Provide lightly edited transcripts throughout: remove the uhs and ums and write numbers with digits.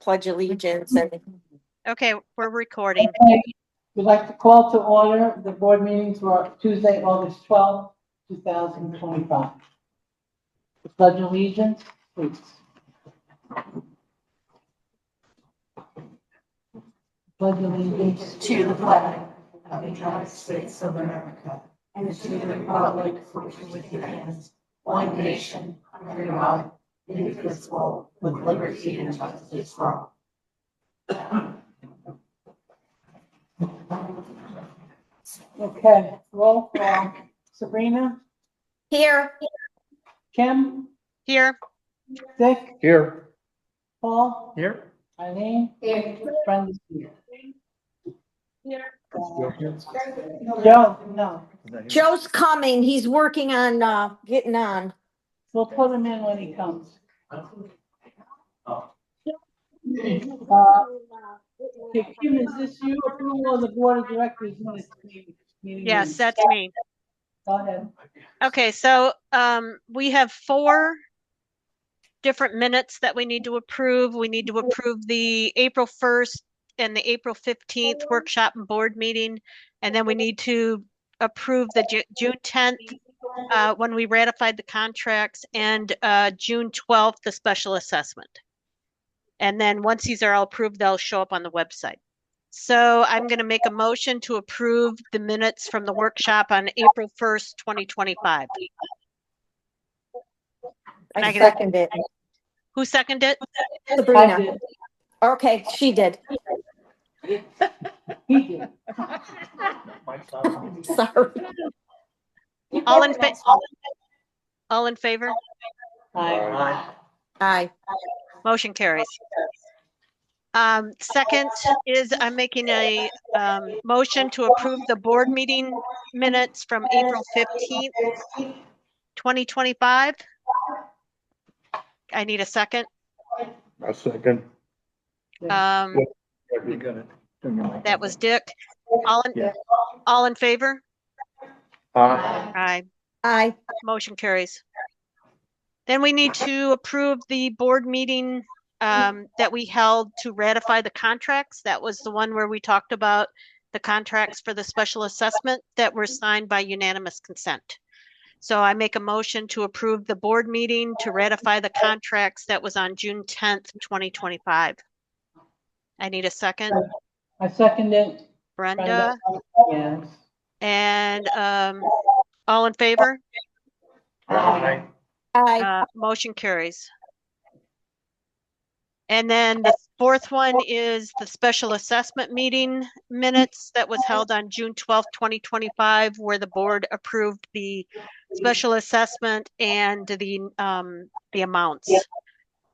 pledge allegiance. And Okay, we're recording. Okay. We'd like to call to order the board meeting for Tuesday, August 12th, 2025. The pledge allegiance, please. Pledge allegiance to the flag of the United States of America and to the republic for which it stands, one nation, under God, indivisible, with liberty and justice for all. Okay, roll call. Sabrina, here, Kim, Here. Dick, Here. Paul, Here. Eileen, Here. Brenda's here. Here. Joe, no, Joe's coming. He's working on getting on. we'll put him in when he comes. Okay, Kim, is this you approval of the board of directors minutes meeting? Yes, minutes? that's me. Go ahead. Okay, so we have 4 different minutes that we need to approve. We need to approve the April 1st and the April 15th workshop and board meeting. And then we need to approve the June 10th when we ratified the contracts, and June 12th, the special assessment. And then once these are all approved, they'll show up on the website. So I'm going to make a motion to approve the minutes from the workshop on April 1st, 2025. I second it. Who seconded it? Sabrina. I did. Okay, she did. He did. Sorry. All in favor? Aye. Aye. Motion carries. Second is I'm making a motion to approve the board meeting minutes from April 15th, 2025. I need a second. A second. Um, You got it. that was Dick. Yeah. All in favor? Aye. Aye. Aye. Motion carries. Then we need to approve the board meeting that we held to ratify the contracts. That was the one where we talked about the contracts for the special assessment that were signed by unanimous consent. So I make a motion to approve the board meeting to ratify the contracts that was on June 10th, 2025. I need a second. I second it. Brenda. Yes. And all in favor? Aye. Aye. Motion carries. And then the fourth one is the special assessment meeting minutes that was held on June 12th, 2025, where the board approved the special assessment and the amounts.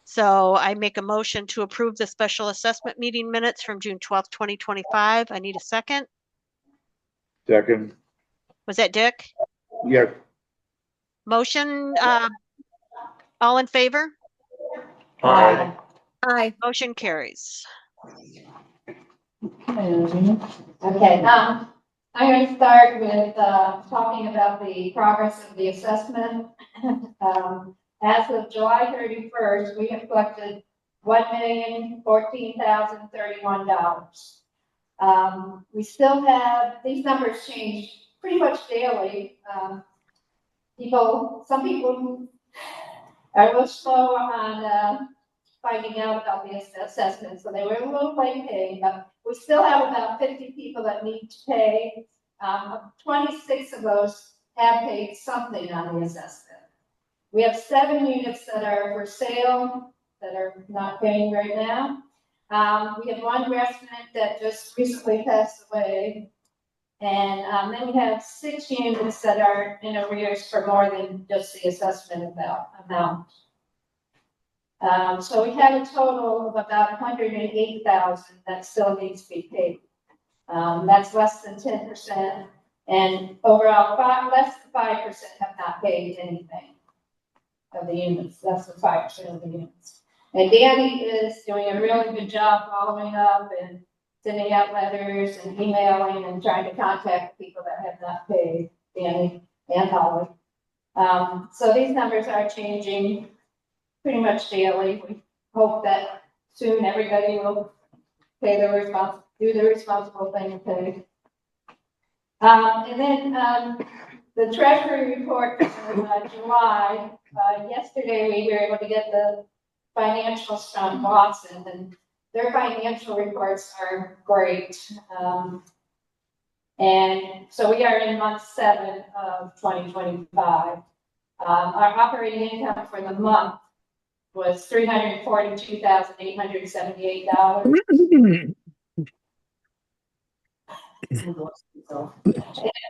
So I make a motion to approve the special assessment meeting minutes from June 12th, 2025. I need a second. Second. Was that Dick? Yes. Motion, all in favor? Aye. Aye. Motion carries. Okay, I'm going to start with talking about the progress of the assessment. As of July 31st, we have collected $1,014,031. We still have, these numbers change pretty much daily. Some people are a little slow on finding out about the assessment, so they were a little late paying, but we still have about 50 people that need to pay. 26 of those have paid something on the assessment. We have 7 units that are for sale that are not paying right now. We have 1 resident that just recently passed away. And then we have 6 units that are in arrears for more than just the assessment amount. So we have a total of about $108,000 that still needs to be paid. That's less than 10%, and overall, less than 5% have not paid anything of the units. Less than 5% of the units. And Danny is doing a really good job following up and sending out letters and emailing and trying to contact people that have not paid, Danny and Holly. So these numbers are changing pretty much daily. We hope that soon everybody will do the responsible thing and pay. And then, the treasury report for July, yesterday we were able to get the financials from Watson, and their financial reports are great. And so we are in month 7 of 2025. Our operating income for the month was $342,878. And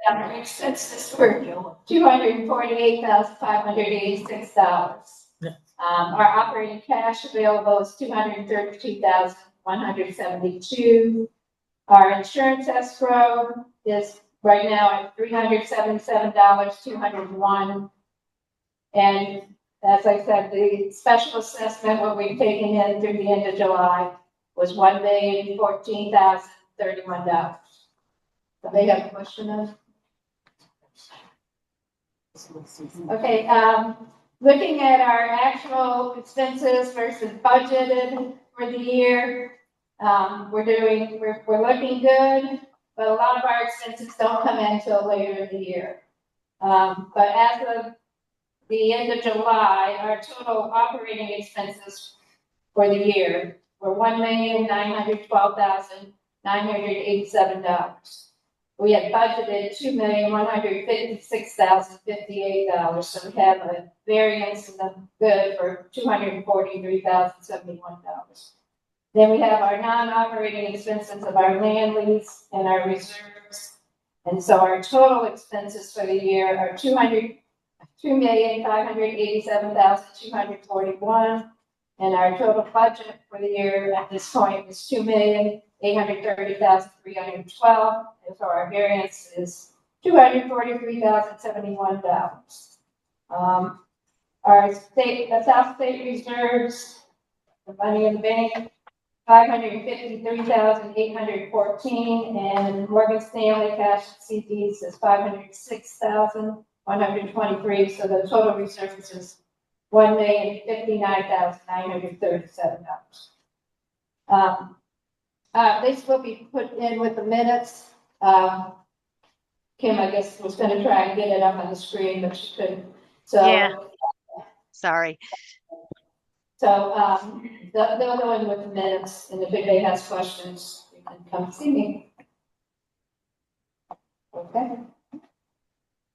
our expenses were $248,586. Our operating cash available is $232,172. Our insurance escrow is right now at $377,201. And as I said, the special assessment, what we've taken in through the end of July, was $1,014,031. So they have a question of. Okay, looking at our actual expenses versus budgeted for the year, we're looking good, but a lot of our expenses don't come in until later in the year. But as of the end of July, our total operating expenses for the year were $1,912,987. We had budgeted $2,156,058, so we have a variance in the good for $243,071. Then we have our non-operating expenses of our land lease and our reserves. And so our total expenses for the year are $2,587,241. And our total budget for the year at this point is $2,830,312. And so our variance is $243,071. Our South State reserves, the money in the bank, $553,814, and Morgan Stanley cash CDs is $506,123. So the total reserves is $1,059,937. This will be put in with the minutes. Kim, I guess, was going to try and get it up on the screen, but she couldn't. So, Yeah. Sorry. So they'll go in with the minutes, and if anybody has questions, you can come see me. Okay.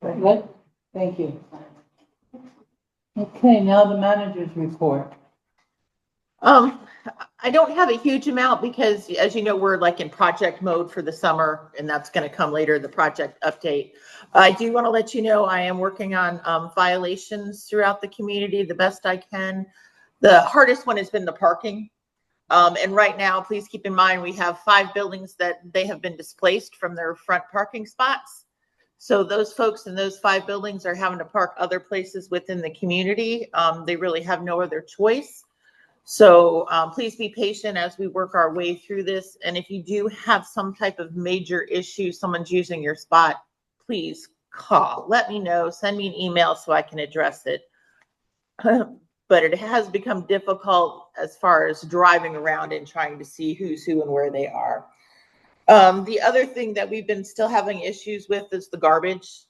Very good. Thank you. Okay, now the manager's report. I don't have a huge amount because, as you know, we're like in project mode for the summer, and that's going to come later, the project update. I do want to let you know I am working on violations throughout the community the best I can. The hardest one has been the parking. And right now, please keep in mind, we have 5 buildings that they have been displaced from their front parking spots. So those folks in those 5 buildings are having to park other places within the community. They really have no other choice. So please be patient as we work our way through this. And if you do have some type of major issue, someone's using your spot, please call. Let me know. Send me an email so I can address it. But it has become difficult as far as driving around and trying to see who's who and where they are. The other thing that we've been still having issues with is the garbage.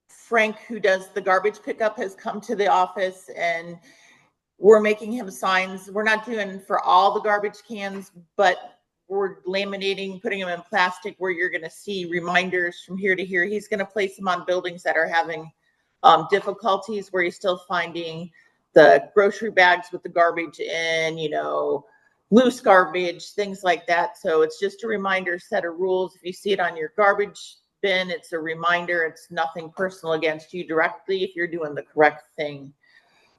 Frank, who does the garbage pickup, has come to the office, and we're making him signs. We're not doing for all the garbage cans, but we're laminating, putting them in plastic where you're going to see reminders from here to here. He's going to place them on buildings that are having difficulties, where he's still finding the grocery bags with the garbage in, you know, loose garbage, things like that. So it's just a reminder, set of rules. If you see it on your garbage bin, it's a reminder. It's nothing personal against you directly if you're doing the correct thing.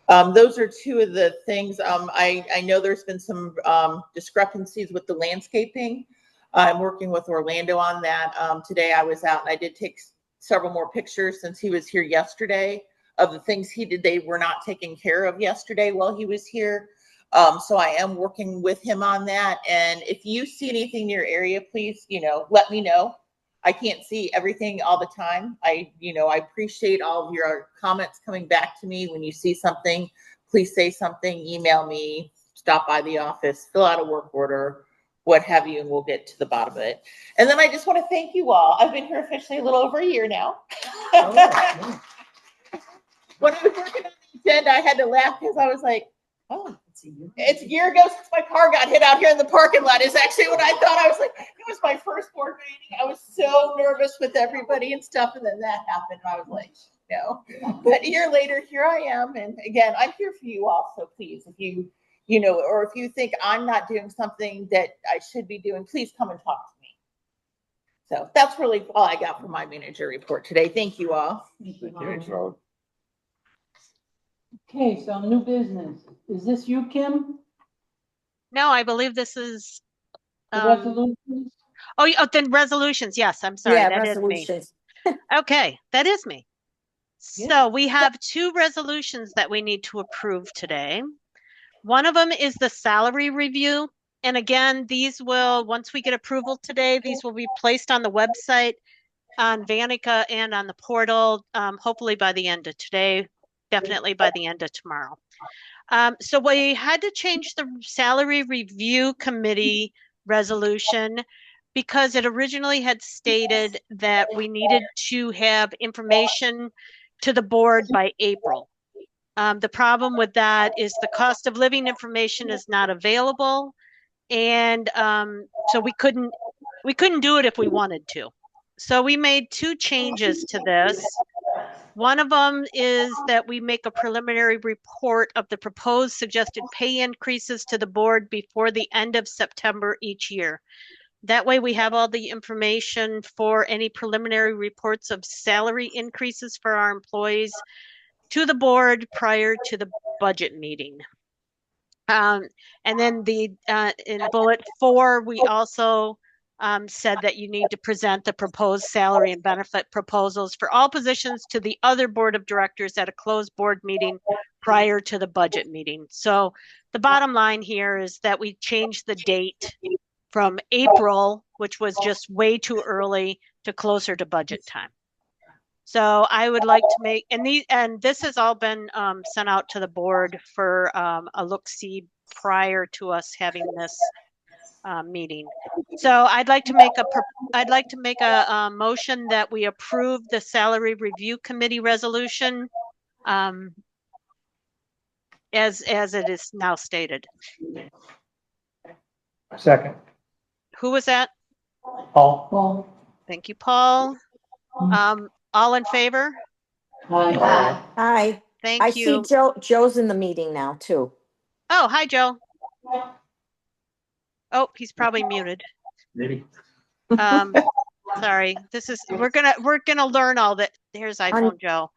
Those are 2 of the things. I know there's been some discrepancies with the landscaping. I'm working with Orlando on that. Today I was out and I did take several more pictures since he was here yesterday of the things he did. They were not taken care of yesterday while he was here. So I am working with him on that. And if you see anything in your area, please, let me know. I can't see everything all the time. I appreciate all of your comments coming back to me when you see something. please say something, email me, stop by the office, fill out a work order, what have you, and we'll get to the bottom of it. And then I just want to thank you all. I've been here officially a little over a year now. When I was working on the agenda, I had to laugh because I was like, oh, it's a year ago since my car got hit out here in the parking lot is actually what I thought. I was like, it was my first board meeting. I was so nervous with everybody and stuff. And then that happened. And I was like, no. But a year later, here I am. And again, I'm here for you all. So please, if you know, or if you think I'm not doing something that I should be doing, please come and talk to me. So that's really all I got for my manager report today. Thank you all. Thanks, Rob. Okay, so new business. Is this you, Kim? No, I believe this is, The um, resolutions? oh, then resolutions. Yes, I'm sorry. Yeah, That is me. resolutions. Okay, that is me. Yeah. So we have two resolutions that we need to approve today. One of them is the salary review. And again, these will, once we get approval today, these will be placed on the website, on Vanica and on the portal, hopefully by the end of today, definitely by the end of tomorrow. So we had to change the salary review committee resolution because it originally had stated that we needed to have information to the board by April. The problem with that is the cost of living information is not available. And so we couldn't do it if we wanted to. So we made two changes to this. One of them is that we make a preliminary report of the proposed suggested pay increases to the board before the end of September each year. That way we have all the information for any preliminary reports of salary increases for our employees to the board prior to the budget meeting. And then in bullet 4, we also said that you need to present the proposed salary and benefit proposals for all positions to the other board of directors at a closed board meeting prior to the budget meeting. So the bottom line here is that we changed the date from April, which was just way too early, to closer to budget time. So I would like to make, and this has all been sent out to the board for a look-see prior to us having this meeting. So I'd like to make a motion that we approve the salary review committee resolution as it is now stated. Second. Who was that? Paul. Well, Thank you, Paul. All in favor? hi. Hi. Thank I you. see Joe's in the meeting now too. Oh, hi, Joe. Oh, he's probably muted. Maybe. Sorry. We're gonna learn all that. Here's iPhone Joe.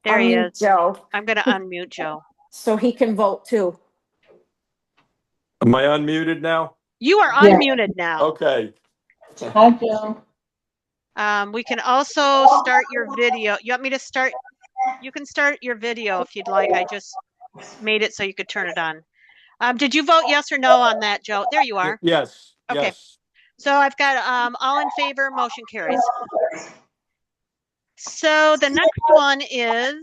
There he Unmute is. Joe, I'm gonna unmute Joe. so he can vote too. Am I unmuted now? You are Yeah. unmuted now. Okay. Hi, Joe. We can also start your video. You want me to start? You can start your video if you'd like. I just made it so you could turn it on. Did you vote yes or no on that, Joe? There you are. Yes. Okay. Yes. So I've got all in favor, motion carries. So the next one is,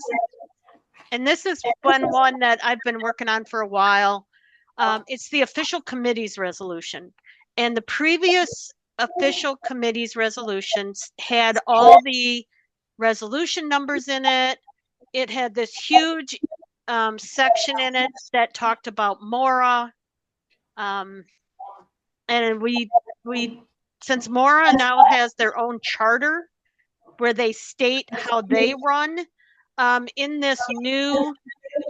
and this is one that I've been working on for a while. It's the official committee's resolution. And the previous official committee's resolutions had all the resolution numbers in it. It had this huge section in it that talked about Mora. And we since Mora now has their own charter where they state how they run, in this new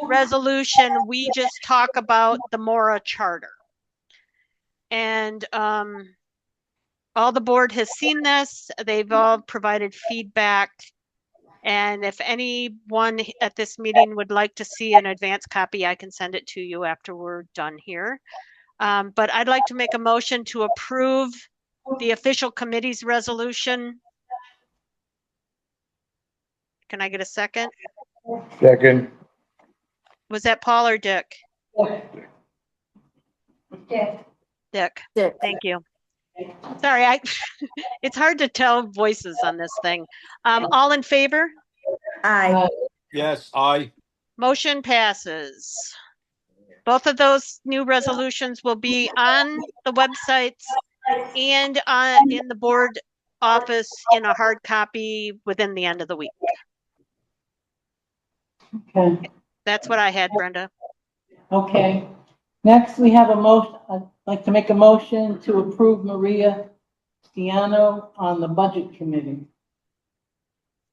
resolution, we just talk about the Mora charter. And all the board has seen this. They've all provided feedback. And if anyone at this meeting would like to see an advance copy, I can send it to you after we're done here. But I'd like to make a motion to approve the official committee's resolution. Can I get a second? Second. Was that Paul or Dick? Yeah. Dick, Dick. thank you. Sorry, it's hard to tell voices on this thing. All in favor? Aye. Yes. I. Motion passes. Both of those new resolutions will be on the websites and in the board office in a hard copy within the end of the week. Okay, That's what I had, Brenda. okay. Next, we have a motion, I'd like to make a motion to approve Maria Stiano on the Budget Committee.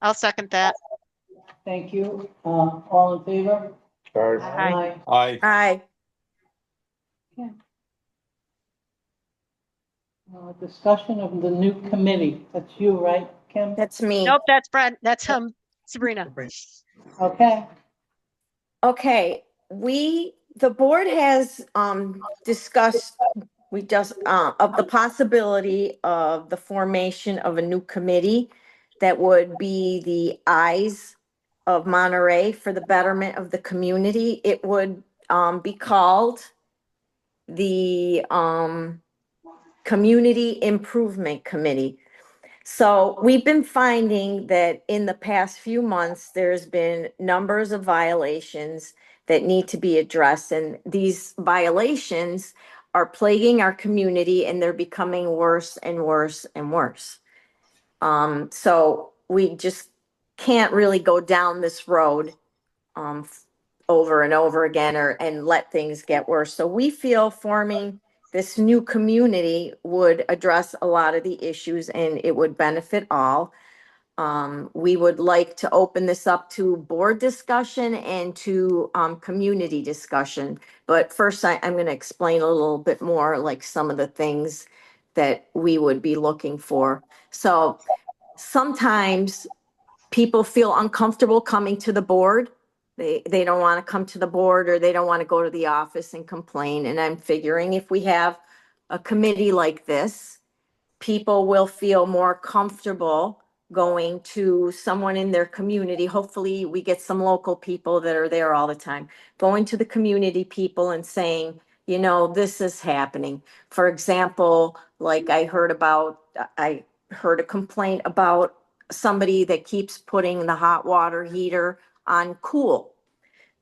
I'll second that. Thank you. All in favor? Sorry. Aye. Aye. Aye. Discussion of the new committee. That's you, right, Kim? That's me. Nope, that's Brad. That's Sabrina. Okay. Okay, the board has, discussed, we just, of the possibility of the formation of a new committee that would be the eyes of Monterey for the betterment of the community. It would, be called the, Community Improvement Committee. So we've been finding that in the past few months, there's been numbers of violations that need to be addressed. And these violations are plaguing our community and they're becoming worse and worse and worse. So we just can't really go down this road over and over again and let things get worse. So we feel forming this new community would address a lot of the issues and it would benefit all. We would like to open this up to board discussion and to community discussion. But first, I'm going to explain a little bit more like some of the things that we would be looking for. So sometimes people feel uncomfortable coming to the board. They don't want to come to the board or they don't want to go to the office and complain. And I'm figuring if we have a committee like this, people will feel more comfortable going to someone in their community. Hopefully we get some local people that are there all the time, going to the community people and saying, you know, this is happening. For example, like I heard a complaint about somebody that keeps putting the hot water heater on cool.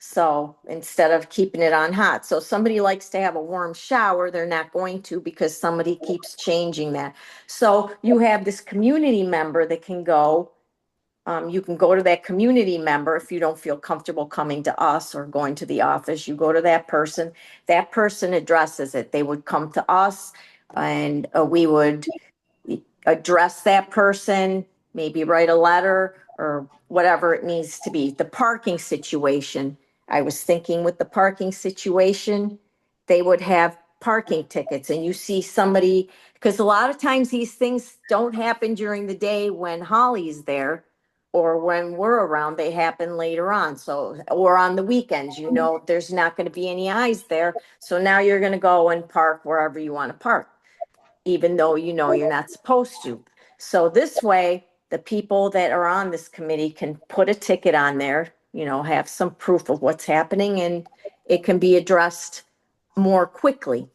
So instead of keeping it on hot, so somebody likes to have a warm shower, they're not going to because somebody keeps changing that. So you have this community member that can go, you can go to that community member if you don't feel comfortable coming to us or going to the office, you go to that person addresses it. They would come to us and we would address that person, maybe write a letter or whatever it needs to be. The parking situation, I was thinking with the parking situation, they would have parking tickets and you see somebody, because a lot of times these things don't happen during the day when Holly's there or when we're around, they happen later on. So, or on the weekends, you know, there's not going to be any eyes there. So now you're going to go and park wherever you want to park, even though you know you're not supposed to. So this way, the people that are on this committee can put a ticket on there, you know, have some proof of what's happening and it can be addressed more quickly.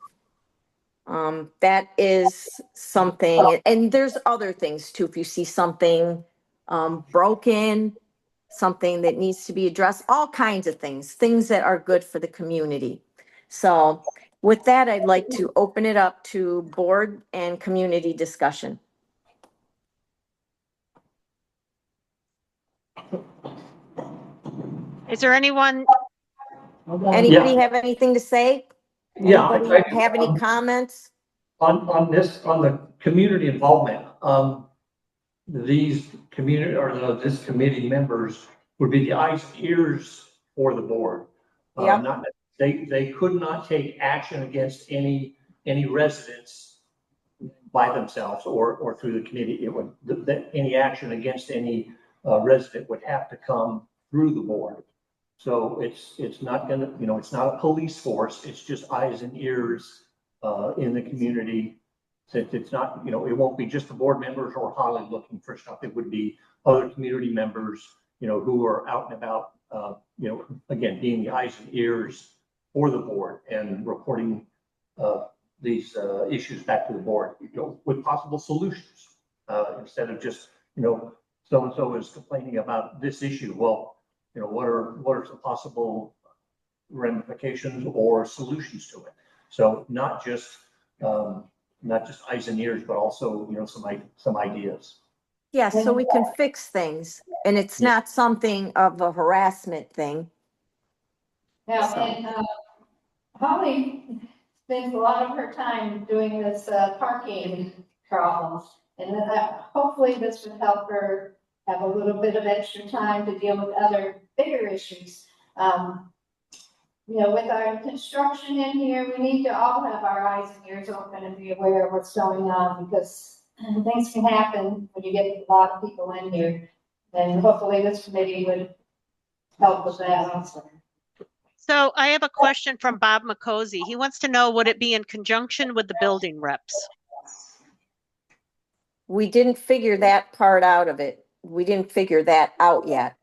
That is something, and there's other things too. If you see something broken, something that needs to be addressed, all kinds of things that are good for the community. So with that, I'd like to open it up to board and community discussion. Is there anyone? Anybody have anything to say? Yeah. Anybody have any comments? On this, on the community involvement, these community this committee members would be the eyes and ears for the board. Yep. They could not take action against any residents by themselves or through the committee. It would, any action against any resident would have to come through the board. So it's not gonna, you know, it's not a police force. It's just eyes and ears in the community. Since it's not, you know, it won't be just the board members or Holly looking for stuff. It would be other community members, you know, who are out and about, you know, again, being the eyes and ears for the board and reporting these issues back to the board, you know, with possible solutions instead of just, you know, so-and-so is complaining about this issue. Well, what are some possible ramifications or solutions to it? So not just eyes and ears, but also, some ideas. Yeah, so we can fix things and it's Yeah. not something of a harassment thing. Now, So- and Holly spends a lot of her time doing this parking problems. And hopefully this would help her have a little bit of extra time to deal with other bigger issues. With our construction in here, we need to all have our eyes and ears open and be aware of what's going on, because things can happen when you get a lot of people in here. And hopefully this committee would help with that also. So I have a question from Bob McCosey. He wants to know, would it be in conjunction with the building reps? We didn't figure that part out of it. We didn't figure that out yet.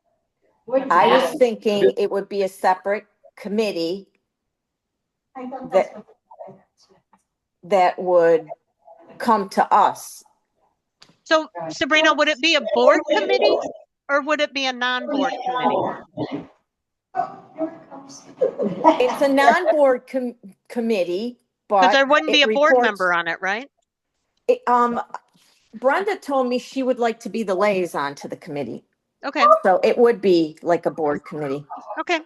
Wouldn't I was matter. thinking it would be a separate committee that would come to us. So Sabrina, would it be a board committee or would it be a non-board committee? It's a non-board committee, but. Because there wouldn't be a it board reports- member on it, right? Brenda told me she would like to be the liaison to the committee. Okay, So it would be like a board committee. okay.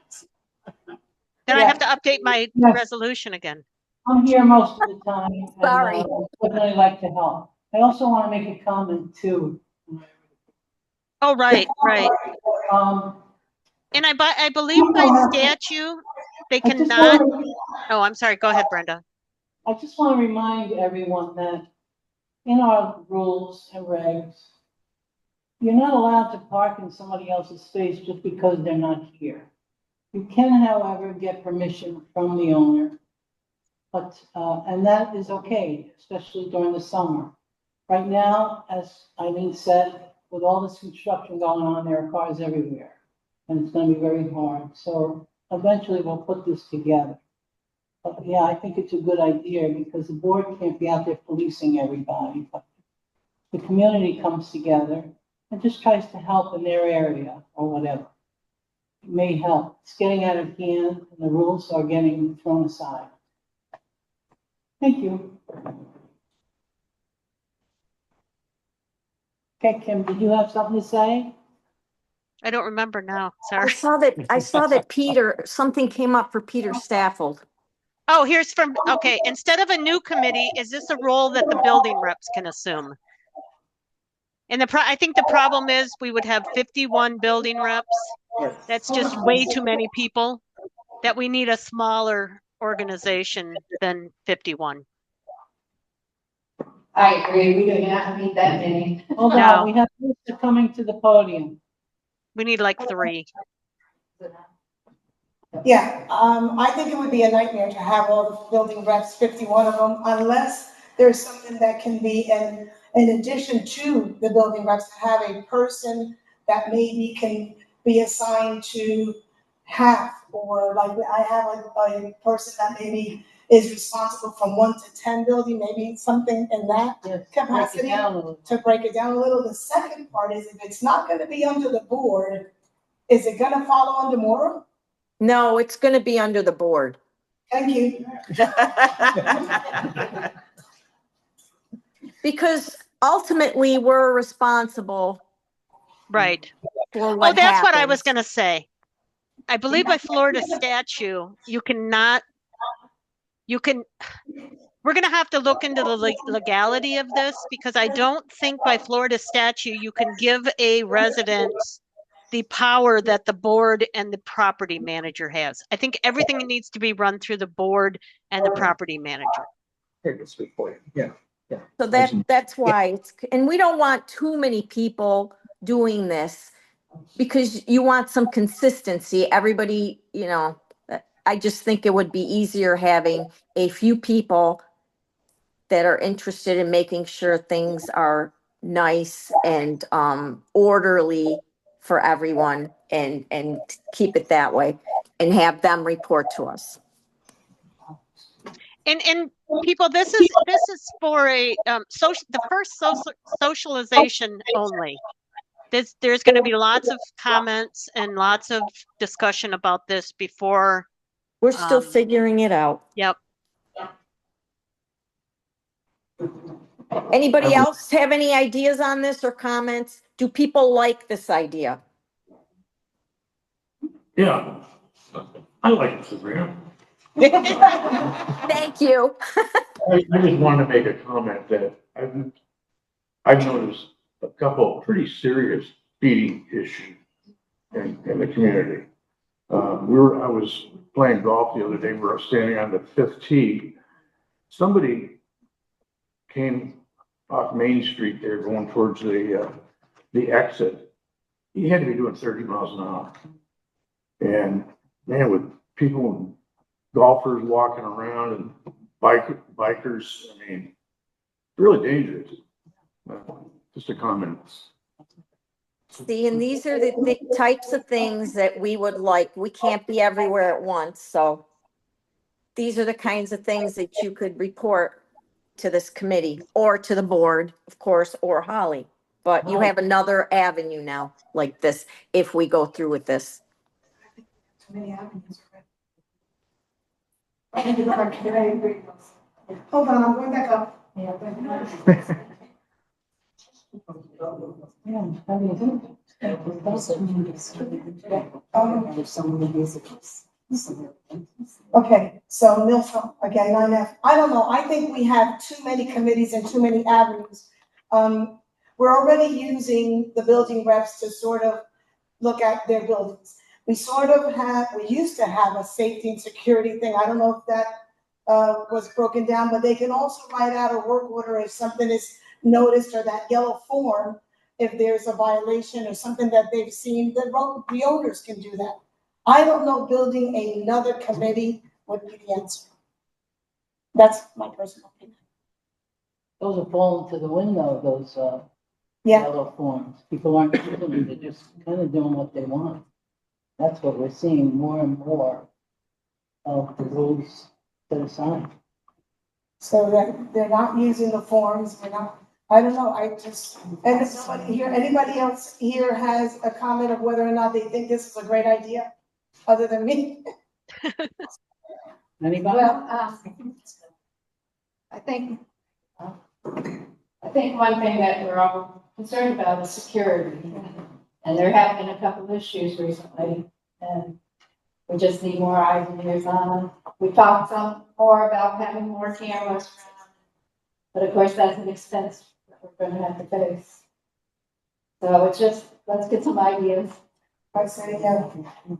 Then I have to update my Yeah. resolution again. I'm here most of the time. and, Sorry. Would really like to help. I also want to make a comment too. Oh, right. Um, And I believe by statute, they I just cannot, want to, oh, I'm sorry. Go ahead, Brenda. I just want to remind everyone that in our rules and regs, you're not allowed to park in somebody else's space just because they're not here. You can, however, get permission from the owner. But, and that is okay, especially during the summer. Right now, as Eileen said, with all this construction going on, there are cars everywhere. And it's gonna be very hard. So eventually we'll put this together. But yeah, I think it's a good idea because the board can't be out there policing everybody. But the community comes together and just tries to help in their area or whatever. It may help. It's getting out of hand and the rules are getting thrown aside. Thank you. Okay, Kim, did you have something to say? I don't remember now. I Sorry. saw that Peter, something came up for Peter Staffold. Oh, here's from, okay. Instead of a new committee, is this a role that the building reps can assume? And I think the problem is we would have 51 building reps. That's just way too many people, that we need a smaller organization than 51. I agree, we do not need that many. Hold No. on, we have Lisa coming to the podium. We need like 3. Yeah, I think it would be a nightmare to have all the building reps, 51 of them, unless there's something that can be in addition to the building reps, to have a person that maybe can be assigned to half, or like I have a person that maybe is responsible from 1 to 10 building, maybe something in that Yes, capacity break it down a little. to break it down a little. The second part is, if it's not gonna be under the board, is it gonna follow under Mora? No, it's going to be under the board. Thank you. Because ultimately, we're responsible Right. for what Oh, that's what I was happens. going to say. I believe by Florida statute, we're going to have to look into the legality of this, because I don't think by Florida statute, you can give a resident the power that the board and the property manager has. I think everything needs to be run through the board and the property manager. Here, good speak for you. Yeah. So that's why and we don't want too many people doing this because you want some consistency. Everybody, I just think it would be easier having a few people that are interested in making sure things are nice and orderly for everyone, and keep it that way and have them report to us. And people, this is for a the first socialization only. there's going to be lots of comments and lots of discussion about this before. We're still figuring it out. Yep. Anybody else have any ideas on this or comments? Do people like this idea? Yeah, I like Sabrina. Thank you. I just wanted to make a comment that I've noticed a couple of pretty serious speeding issues in the community. I was playing golf the other day, we were standing on the fifth tee. Somebody came off Main Street there going towards the exit. He had to be doing 30 miles an hour. And man, with people, golfers walking around and bikers, I mean, really dangerous. Just a comment. See, and these are the types of things that we would like. We can't be everywhere at once, so these are the kinds of things that you could report to this committee or to the board, of course, or Holly. But you have another avenue now like this if we go through with this. Too many avenues. I agree. Hold on, I'm going back up. Okay, so Milton, again, 9F. I don't know, I think we have too many committees and too many avenues. We're already using the building reps to sort of look at their buildings. We used to have a safety and security thing. I don't know if that was broken down, but they can also write out a work order if something is noticed, or that yellow form, if there's a violation or something that they've seen, the owners can do that. I don't know, building another committee would be the answer. That's my personal opinion. Those are falling to the window, those, Yeah, yellow forms. People aren't using them, they're just kind of doing what they want. That's what we're seeing more and more of the rules that are signed. so that they're not using the forms, I don't know, anybody else here has a comment of whether or not they think this is a great idea, other than me? Anybody? Well, I think one thing that we're all concerned about is security. And there have been a couple of issues recently, and we just need more eyes and ears on. We talked some more about having more cameras around, but of course that's an expense that we're gonna have to face. So it's just, let's get some ideas. I say, yeah,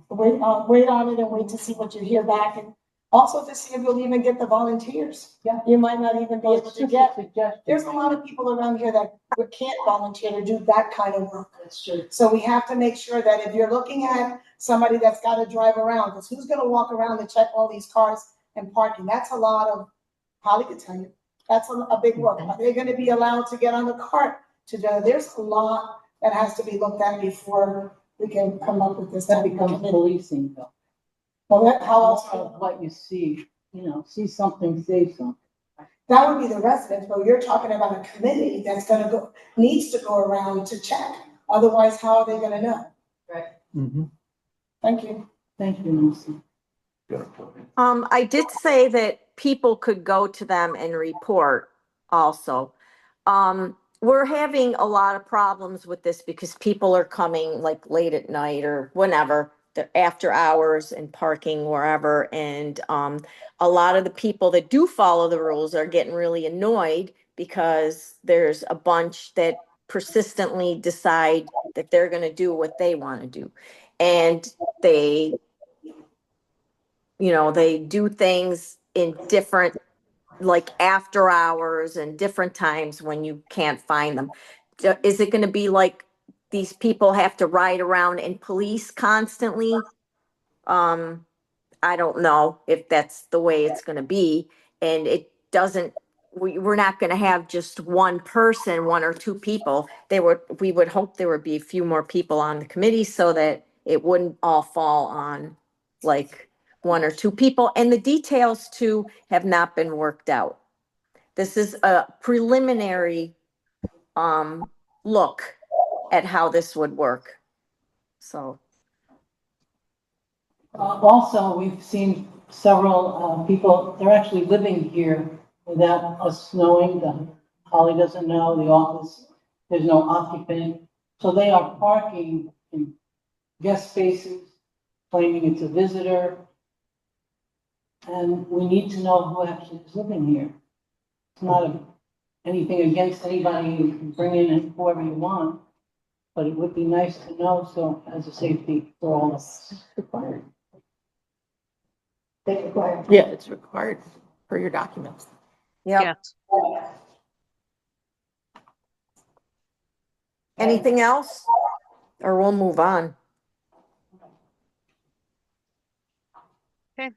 wait on it and wait to see what you hear back, and also to see if you'll even get the volunteers. Yeah. You might not even be Well, able it's to just get, a suggestion. there's a lot of people around here that can't volunteer to do that kind of work. That's true. So we have to make sure that if you're looking at somebody that's gotta drive around, because who's gonna walk around and check all these cars and parking? That's a lot of, Holly could tell you, that's a big work. Are they gonna be allowed to get on the cart to do? There's a lot that has to be looked at before we can come up with this. That type of becomes committee. policing though. Well, how else? More of what you see, see something, say something. That would be the residents, but you're talking about a committee that's needs to go around to check. Otherwise, how are they gonna know? Mm-hmm. Thank you. Thank you, Lucy. I did say that people could go to them and report also. We're having a lot of problems with this because people are coming like late at night or whenever, they're after hours and parking wherever. And, a lot of the people that do follow the rules are getting really annoyed because there's a bunch that persistently decide that they're gonna do what they wanna do. And they do things in different, like after hours and different times when you can't find them. Is it gonna be like these people have to ride around and police constantly? I don't know if that's the way it's gonna be, and we're not gonna have just one person, one or two people. We would hope there would be a few more people on the committee so that it wouldn't all fall on like one or two people, and the details too have not been worked out. This is a preliminary look at how this would work. So, Also, we've seen several people, they're actually living here without us knowing. Holly doesn't know, the office, there's no occupant. So they are parking in guest spaces, claiming it's a visitor. And we need to know who actually is living here. It's not anything against anybody, you can bring in whoever you want, but it would be nice to know, so as a safety for all of us. Required. They require. Yeah, it's required for your documents. yeah. Yes. Anything else? Or we'll move on. Okay.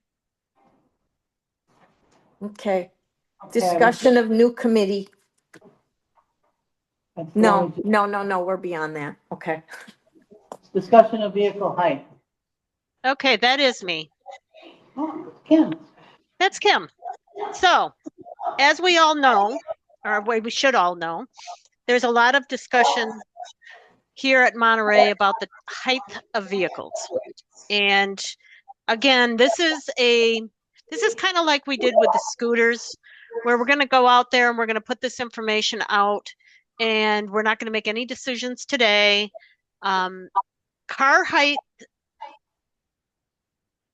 Okay. Discussion of new committee. No, we're beyond that. Okay. Discussion of vehicle height. Okay, that is me. Oh, Kim. That's Kim. So, as we all know, or we should all know, there's a lot of discussion here at Monterey about the height of vehicles. And again, this is kind of like we did with the scooters, where we're going to go out there and we're going to put this information out, and we're not going to make any decisions today. Car height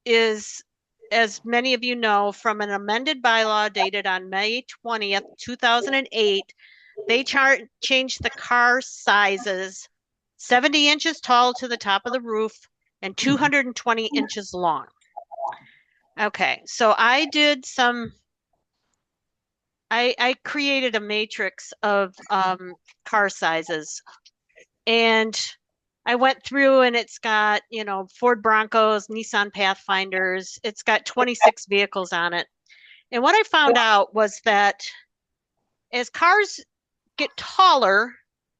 is, as many of you know, from an amended bylaw dated on May 20th, 2008, they changed the car sizes 70 inches tall to the top of the roof and 220 inches long. Okay, so I created a matrix of car sizes, and I went through, and it's got, Ford Broncos, Nissan Pathfinders, it's got 26 vehicles on it. And what I found out was that as cars get taller,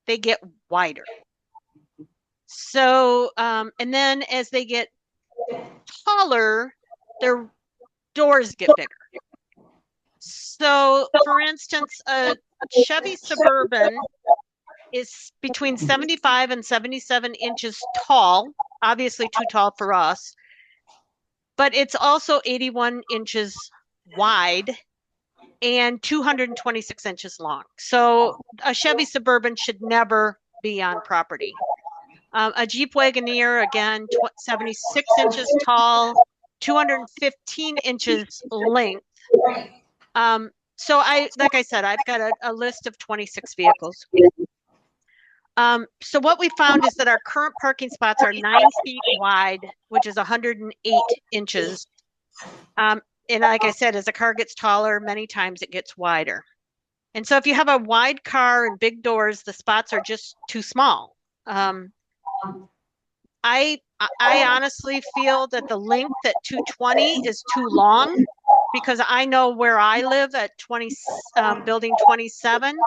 they get wider. So, and then as they get taller, their doors get bigger. So, for instance, a Chevy Suburban is between 75 and 77 inches tall, obviously too tall for us, but it's also 81 inches wide and 226 inches long. So a Chevy Suburban should never be on property. A Jeep Wagoneer, again, 76 inches tall, 215 inches length. So like I said, I've got a list of 26 vehicles. So what we found is that our current parking spots are 9 feet wide, which is 108 inches. And like I said, as a car gets taller, many times it gets wider. And so if you have a wide car and big doors, the spots are just too small. I honestly feel that the length at 220 is too long, because I know where I live at building 27.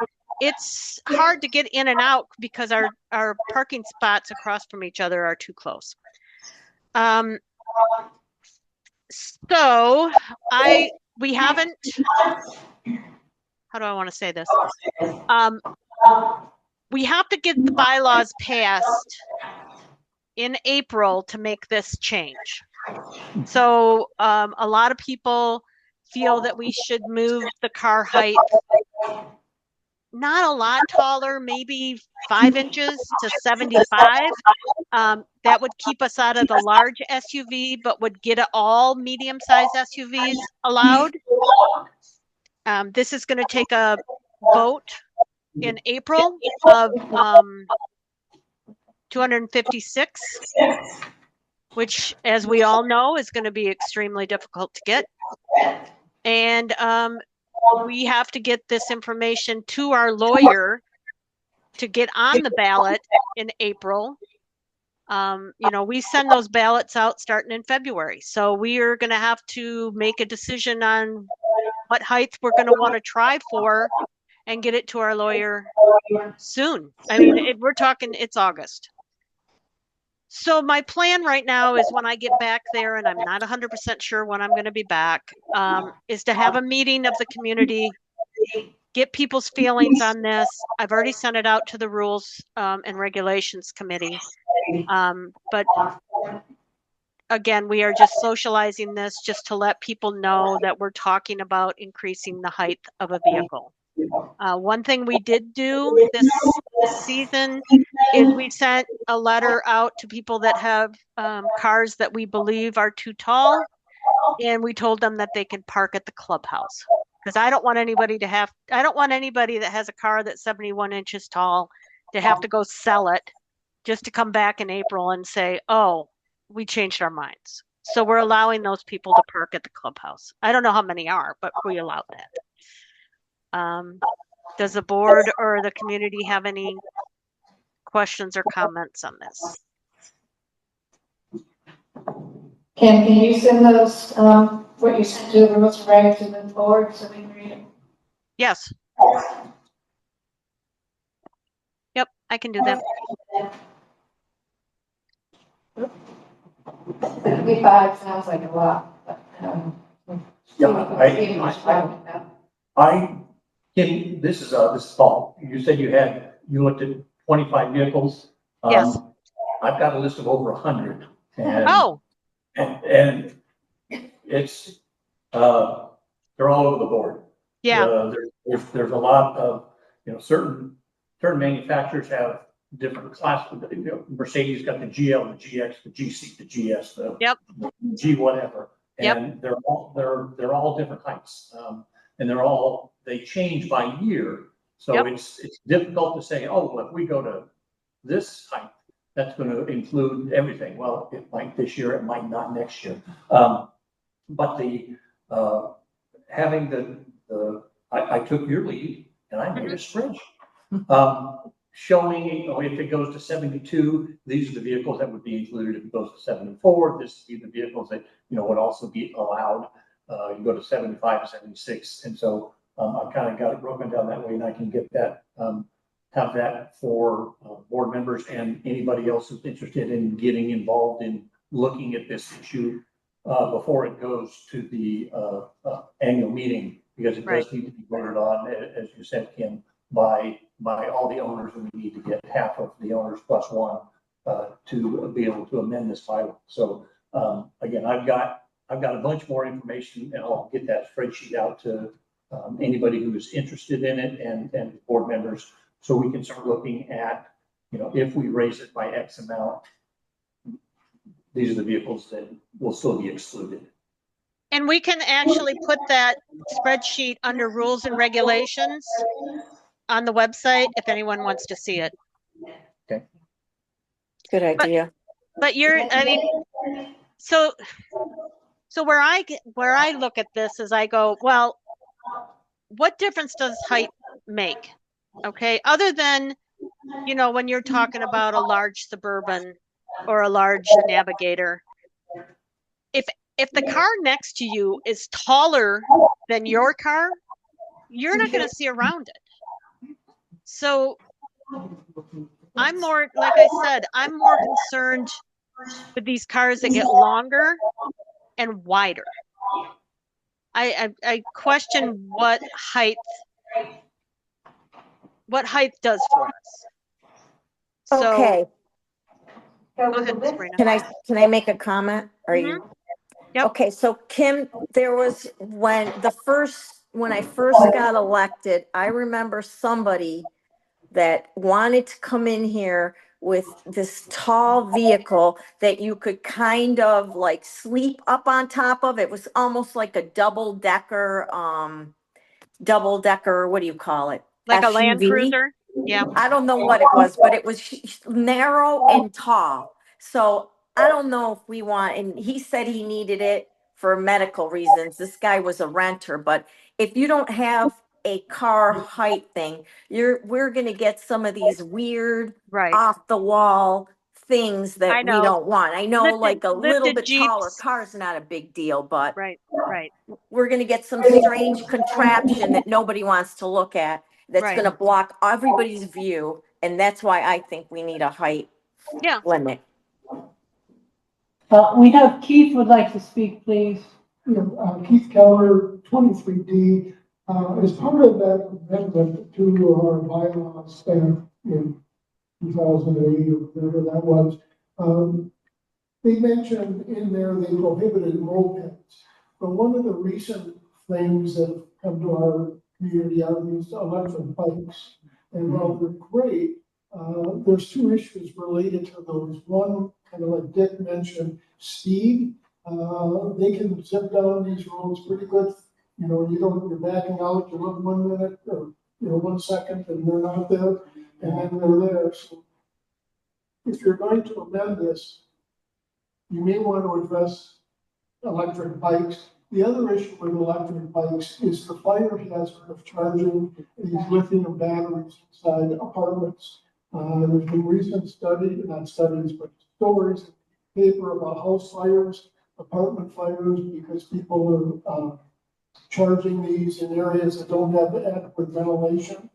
It's hard to get in and out because our parking spots across from each other are too close. So we haven't, how do I want to say this? We have to get the bylaws passed in April to make this change. So a lot of people feel that we should move the car height not a lot taller, maybe 5 inches to 75. That would keep us out of the large SUV, but would get all medium-sized SUVs allowed. This is going to take a vote in April of 256, which, as we all know, is going to be extremely difficult to get. And we have to get this information to our lawyer to get on the ballot in April. We send those ballots out starting in February. So we are going to have to make a decision on what height we're going to want to try for and get it to our lawyer soon. I mean, we're talking, it's August. So my plan right now is, when I get back there, and I'm not 100% sure when I'm going to be back, is to have a meeting of the community get people's feelings on this. I've already sent it out to the Rules and Regulations Committee. But again, we are just socializing this just to let people know that we're talking about increasing the height of a vehicle. One thing we did do this season is we sent a letter out to people that have cars that we believe are too tall, and we told them that they can park at the clubhouse. Because I don't want anybody that has a car that's 71 inches tall to have to go sell it just to come back in April and say, oh, we changed our minds. So we're allowing those people to park at the clubhouse. I don't know how many are, but we allow that. Does the board or the community have any questions or comments on this? Kim, can you send those, what you sent to the rules and regs to the board so we can read them? Yes. Yep, I can do that. 75 sounds like a lot, but, Kim, this is Paul. You said you looked at 25 vehicles. Yes. I've got a list of over 100. Oh. And it's, they're all over the board. Yeah. There's a lot of, certain manufacturers have different classes. Mercedes got the GL, the GX, the GC, the GS, the G whatever. And they're all different heights. And they change by year. So it's difficult to say, oh, well, if we go to this height, that's going to include everything. Well, it might this year, it might not next year. But having I took your lead and I made a spreadsheet showing, if it goes to 72, these are the vehicles that would be included. If it goes to 74, this would be the vehicles that, would also be allowed. You go to 75, 76. And so I've kind of got it broken down that way, and I can get that, have that for board members and anybody else who's interested in getting involved in looking at this issue before it goes to the annual meeting, because it does need to be voted on, as you said, Kim, by all the owners, and we need to get half of the owners plus one to be able to amend this bylaw. So again, I've got a bunch more information, and I'll get that spreadsheet out to anybody who is interested in it and board members, so we can start looking at, if we raise it by X amount, these are the vehicles that will still be excluded. And we can actually put that spreadsheet under rules and regulations on the website if anyone wants to see it. Okay. Good idea. But so where I look at this is I go, well, what difference does height make? Okay. Other than, when you're talking about a large Suburban or a large Navigator, if the car next to you is taller than your car, you're not going to see around it. So I'm more, like I said, I'm more concerned with these cars that get longer and wider. I question what height does for us. So, Okay, go ahead, Sabrina. can I make a comment? Are you? Yep. Okay, so Kim, there was when I first got elected, I remember somebody that wanted to come in here with this tall vehicle that you could kind of like sleep up on top of. It was almost like a double decker, what do you call it? Like a Land SUV? Cruiser? Yeah. I don't know what it was, but it was narrow and tall. So I don't know if we want, and he said he needed it for medical reasons. This guy was a renter, but if you don't have a car height thing, we're gonna get some of these weird off the wall things that I we know. don't want. I know like a little lifted bit Jeeps. taller car's not a big deal, but Right. we're gonna get some strange contraption that nobody wants to look at. That's Right. gonna block everybody's view, and that's why I think we need a height limit. We have Keith would like to speak, please. Keith Keller, 23D. As part of that amendment to our bylaws staff in 2008 or whatever that was, they mentioned in there they prohibited mopeds. But one of the recent things that have come to our community are these electric bikes. And while they're great, there's two issues related to those. One, kind of like Dick mentioned, speed. They can zip down these roads pretty good. You know, you're backing out, you look 1 minute or, 1 second and they're not there, and then they're there. So if you're going to amend this, you may want to address electric bikes. The other issue with electric bikes is the fire hazard of charging these lithium batteries inside apartments. There's been recent studies, not studies, but stories in the paper about house fires, apartment fires, because people are charging these in areas that don't have adequate ventilation.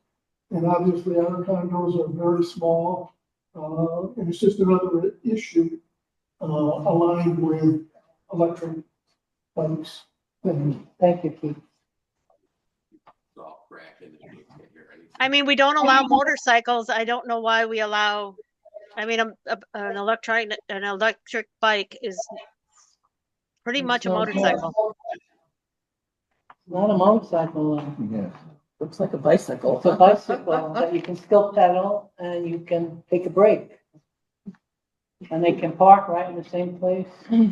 And obviously our condos are very small. And it's just another issue aligned with electric bikes. Thank you, Keith. I mean, we don't allow motorcycles. I don't know why we allow, I mean, an electric bike is pretty much a motorcycle. Not a motorcycle. Yeah. Looks like a bicycle. It's a bicycle that you can still pedal and you can take a break. And they can park right in the same place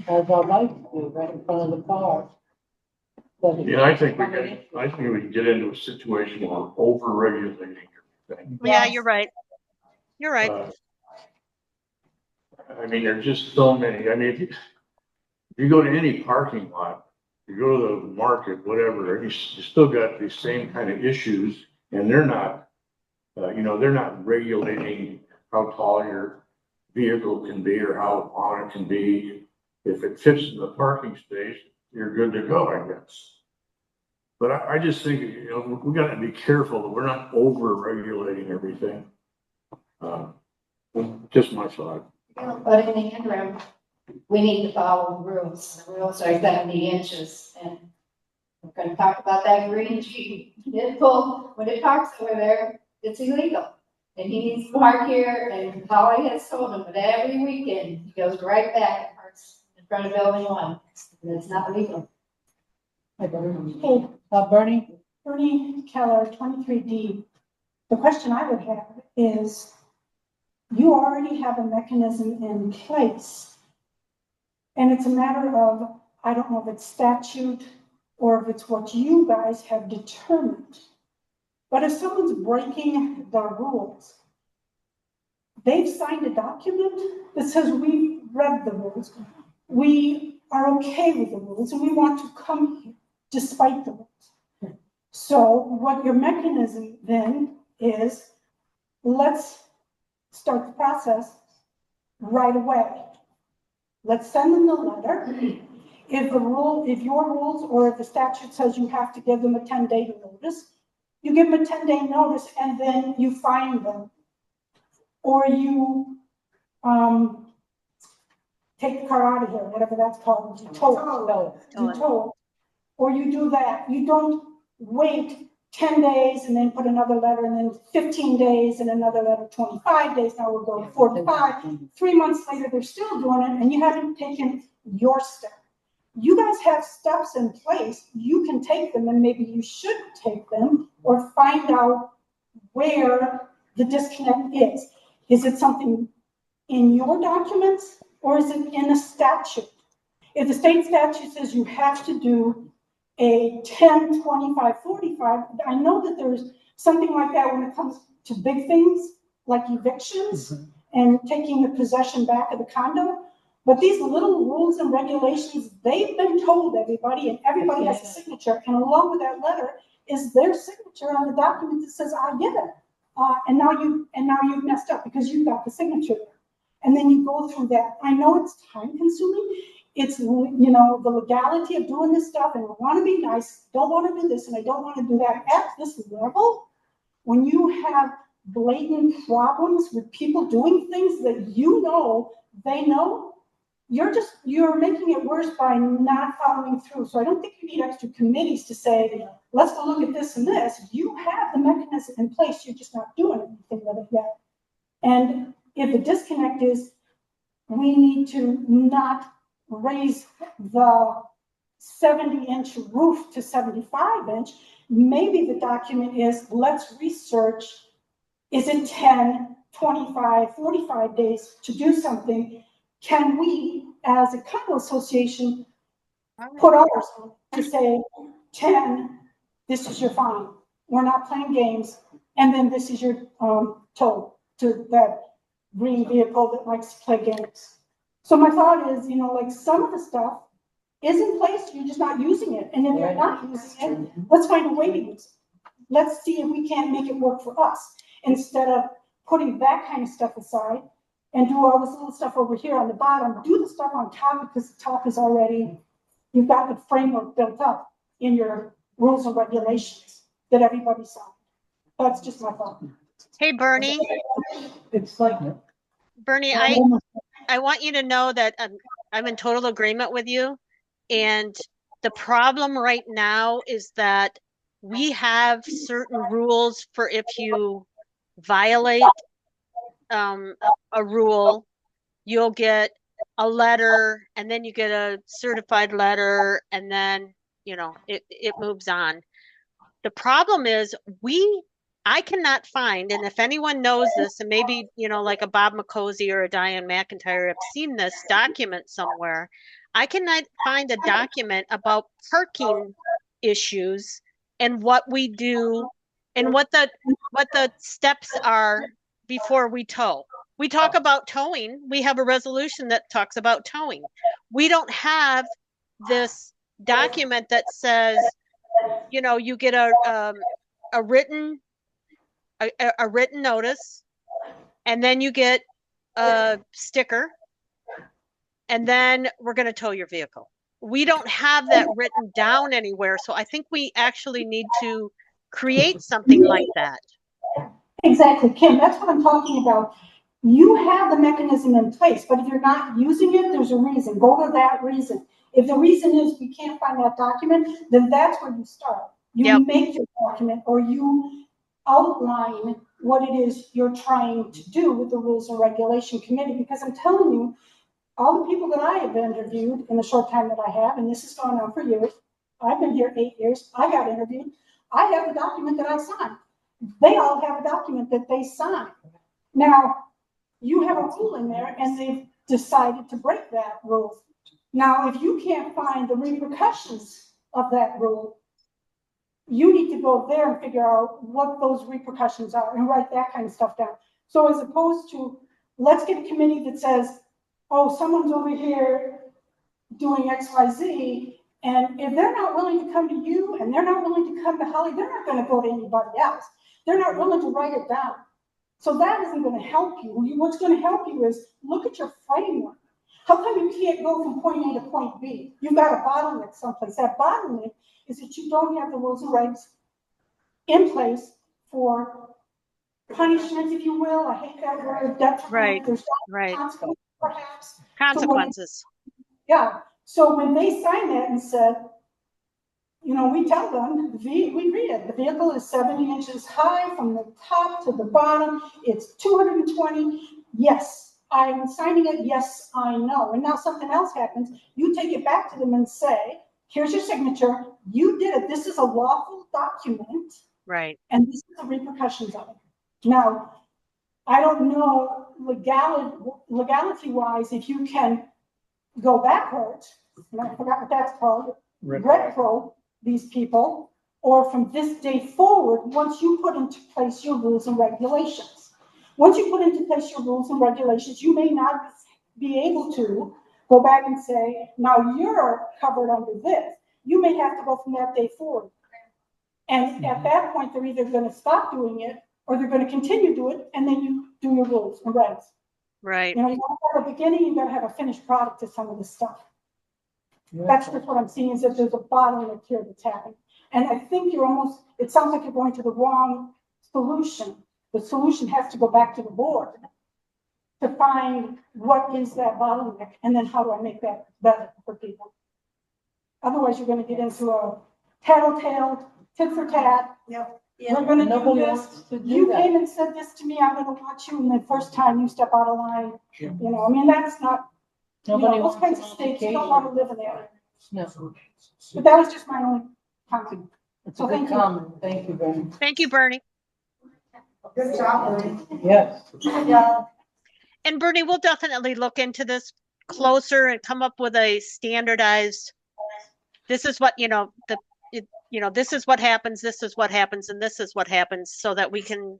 as our bikes do, right in front of the car. Yeah, I think we can get into a situation where we're over-regulating everything. Yeah, you're right. You're right. I mean, there's just so many. I mean, if you go to any parking lot, you go to the market, whatever, you still got these same kind of issues, and they're not, they're not regulating how tall your vehicle can be or how long it can be. If it fits in the parking space, you're good to go, I guess. But I just think, we got to be careful that we're not over-regulating everything. Just my thought. But in the interim, we need to follow the rules. The rules are 70 inches, and we're gonna talk about that green Jeep. When it parks over there, it's illegal. And he needs to park here, and Holly has told him that every weekend, he goes right back and parks in front of building 1, and it's not legal. Hey, Bernie Keller, 23D. The question I would have is, you already have a mechanism in place. And it's a matter of, I don't know if it's statute or if it's what you guys have determined. But if someone's breaking the rules, they've signed a document that says we've read the rules. We are okay with the rules and we want to come here despite the rules. So what your mechanism then is, let's start the process right away. Let's send them the letter. If your rules or if the statute says you have to give them a 10-day notice, you give them a 10-day notice and then you fine them. Or you take the car out of here, whatever that's called, you tow it. Or you do that. You don't wait 10 days and then put another letter and then 15 days and another letter, 25 days, now we'll go to 45. 3 months later, they're still doing it and you haven't taken your step. You guys have steps in place. You can take them and maybe you should take them or find out where the disconnect is. Is it something in your documents or is it in a statute? If the state statute says you have to do a 10, 25, 45, I know that there's something like that when it comes to big things like evictions and taking the possession back of the condo. But these little rules and regulations, they've been told everybody, and everybody has a signature. And along with that letter is their signature on the document that says, I get it. And now you've messed up because you've got the signature. And then you go through that. I know it's time consuming. It's, the legality of doing this stuff, and I want to be nice, don't want to do this, and I don't want to do that. At this level, when you have blatant problems with people doing things that they know, you're making it worse by not following through. So I don't think you need extra committees to say, let's go look at this and this. You have the mechanism in place, you're just not doing anything with it yet. And if the disconnect is, we need to not raise the 70-inch roof to 75-inch, maybe the document is, let's research, is it 10, 25, 45 days to do something? Can we, as a condo association, put ours on to say 10, this is your fine. We're not playing games. And then this is your toll to that green vehicle that likes to play games. So my thought is, like some of the stuff is in place, you're just not using it. And if you're not using it, let's find a way to use it. Let's see if we can't make it work for us instead of putting that kind of stuff aside and do all this little stuff over here on the bottom. Do the stuff on top because the top is already, you've got the framework built up in your rules and regulations that everybody saw. That's just my thought. Hey, Bernie. It's like. Bernie, I want you to know that I'm in total agreement with you. And the problem right now is that we have certain rules for if you violate a rule, you'll get a letter and then you get a certified letter and then, it moves on. The problem is I cannot find, and if anyone knows this, and maybe, like a Bob McCosey or a Diane McIntyre have seen this document somewhere, I cannot find a document about parking issues and what we do and what the steps are before we tow. We talk about towing. We have a resolution that talks about towing. We don't have this document that says, you get a written notice, and then you get a sticker, and then we're going to tow your vehicle. We don't have that written down anywhere, so I think we actually need to create something like that. Exactly, Kim, that's what I'm talking about. You have the mechanism in place, but if you're not using it, there's a reason. Go to that reason. If the reason is we can't find that document, then that's where you start. You make your document or you outline what it is you're trying to do with the Rules and Regulation Committee, because I'm telling you, all the people that I have interviewed in the short time that I have, and this has gone on for years, I've been here 8 years, I got interviewed, I have a document that I signed. They all have a document that they signed. Now, you have a rule in there and they've decided to break that rule. Now, if you can't find the repercussions of that rule, you need to go there and figure out what those repercussions are and write that kind of stuff down. So as opposed to, let's get a committee that says, oh, someone's over here doing X, Y, Z, and if they're not willing to come to you and they're not willing to come to Holly, they're not going to go to anybody else. They're not willing to write it down. So that isn't going to help you. What's going to help you is look at your framework. How come you can't go from point A to point B? You've got a bottleneck someplace. That bottleneck is that you don't have the rules and regs in place for punishment, if you will. I hate that word. Right. There's right. consequences, perhaps. Consequences. So when they signed that and said, we tell them, we read it. The vehicle is 70 inches high from the top to the bottom. It's 220. Yes, I'm signing it. Yes, I know. And now something else happens. You take it back to them and say, here's your signature. You did it. This is a lawful document. Right. And this is the repercussions of it. Now, I don't know legality-wise if you can go backwards. And I forgot what that's called. Retro these people, or from this day forward, once you put into place your rules and regulations. Once you put into place your rules and regulations, you may not be able to go back and say, now you're covered under this. You may have to go from that day forward. And at that point, they're either going to stop doing it or they're going to continue to do it, and then you do your rules and regs. Right. You got to have a beginning, you got to have a finished product to some of this stuff. That's just what I'm seeing, is that there's a bottleneck here that's happening. And I think it sounds like you're going to the wrong solution. The solution has to go back to the board to find what is that bottleneck, and then how do I make that better for people? Otherwise, you're gonna get into a tattletale, tit for tat. Yep. We're gonna do Nobody this. wants to do You that. came and said this to me, I'm gonna watch you, and the first time you step out of line, you know, I mean, that's not, you Nobody know, those wants kinds an of states, you don't wanna live in there. No, But that was just my only comment. it's a So good thank you. comment. Thank you, Bernie. Thank you, Bernie. Good job, Bernie. Yes. Yeah, And Bernie, we'll definitely look into this closer and come up with a standardized, this is what, this is what happens, this is what happens, and this is what happens, so that we can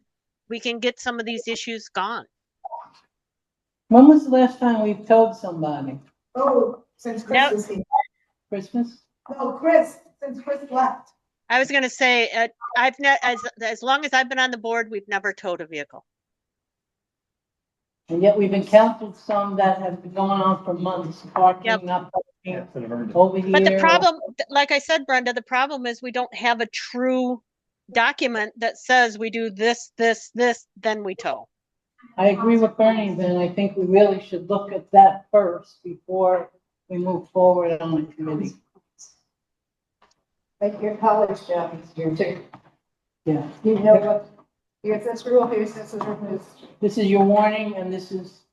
get some of these issues gone. When was the last time we told somebody? Oh, since Chris Now- is here. Christmas? No, Chris, since Chris left. I was gonna say, as long as I've been on the board, we've never towed a vehicle. And yet we've encountered some that have been going on for months, parking, not parking, over here. But the problem, like I said, Brenda, the problem is we don't have a true document that says we do this, this, this, then we tow. I agree with Bernie, then I think we really should look at that first before we move forward on the committee. Like your college job is here too. Yeah. You know what, here's this rule, here's this rule, This is your warning and this is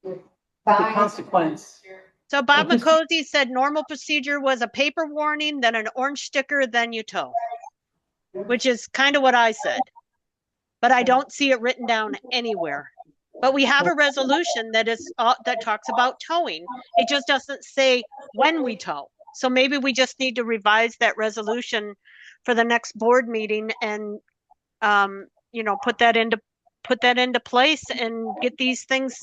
the consequence. So Bob Well, just- McCosey said normal procedure was a paper warning, then an orange sticker, then you tow. Which is kind of what I said. But I don't see it written down anywhere. But we have a resolution that that talks about towing. It just doesn't say when we tow. So maybe we just need to revise that resolution for the next board meeting and put that into place and get these things.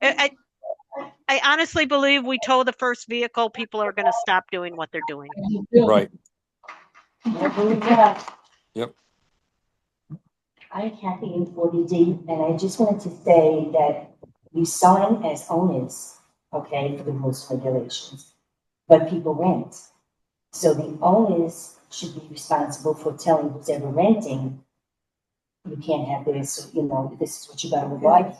I honestly believe we tow the first vehicle, people are going to stop doing what they're doing. Right. I believe that. I'm Kathy in 40D, and I just wanted to say that you sign as owners, okay, for the rules and regulations, but people rent. So the owners should be responsible for telling who's ever renting, you can't have this, this is what you gotta abide.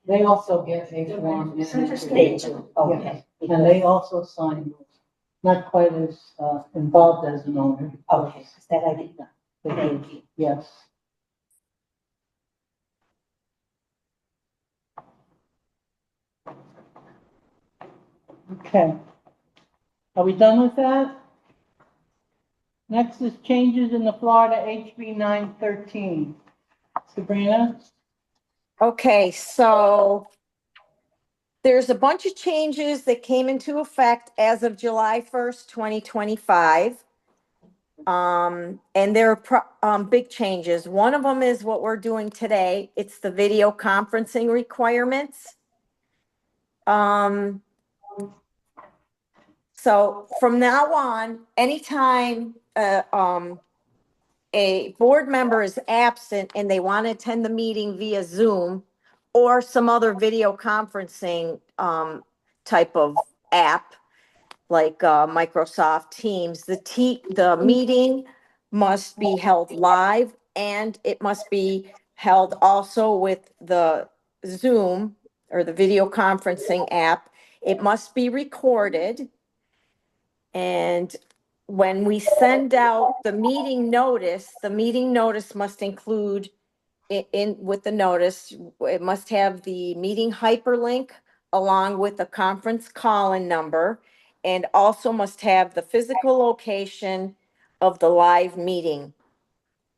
They also get a form. They do, okay. And they also sign, not quite as involved as an owner. Okay, that I did not. They do. Thank you. Yes. Okay. Are we done with that? Next is changes in the Florida HB 913. Sabrina? Okay, so there's a bunch of changes that came into effect as of July 1st, 2025. And they're big changes. One of them is what we're doing today. It's the video conferencing requirements. So from now on, anytime a board member is absent and they want to attend the meeting via Zoom or some other video conferencing type of app like Microsoft Teams, the meeting must be held live and it must be held also with the Zoom or the video conferencing app. It must be recorded. And when we send out the meeting notice must include with the notice, it must have the meeting hyperlink along with the conference call-in number, and also must have the physical location of the live meeting.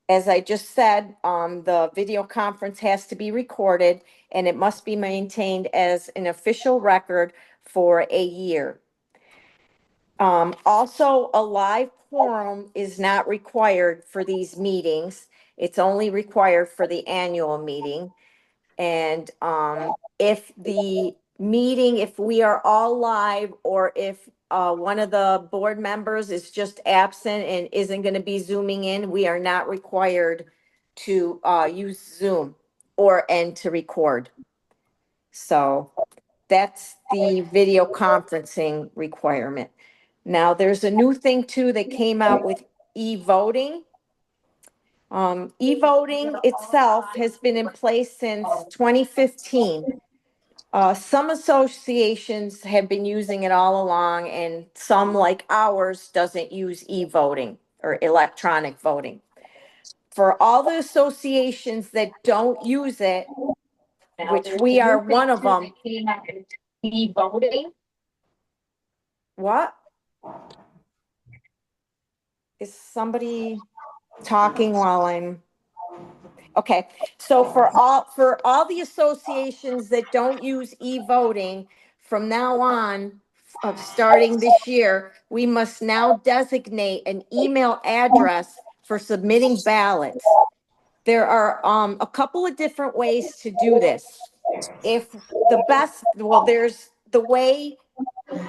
As I just said, the video conference has to be recorded and it must be maintained as an official record for a year. Also, a live quorum is not required for these meetings. It's only required for the annual meeting. And if the meeting, if we are all live, or if one of the board members is just absent and isn't going to be Zooming in, we are not required to use Zoom and to record. So that's the video conferencing requirement. Now, there's a new thing too that came out with e-voting. E-voting itself has been in place since 2015. Some associations have been using it all along, and some, like ours, doesn't use e-voting or electronic voting. For all the associations that don't use it, which we are one of them. E-voting? What? Is somebody talking while I'm? Okay, so for all the associations that don't use e-voting, from now on, of starting this year, we must now designate an email address for submitting ballots. There are a couple of different ways to do this. If there's the way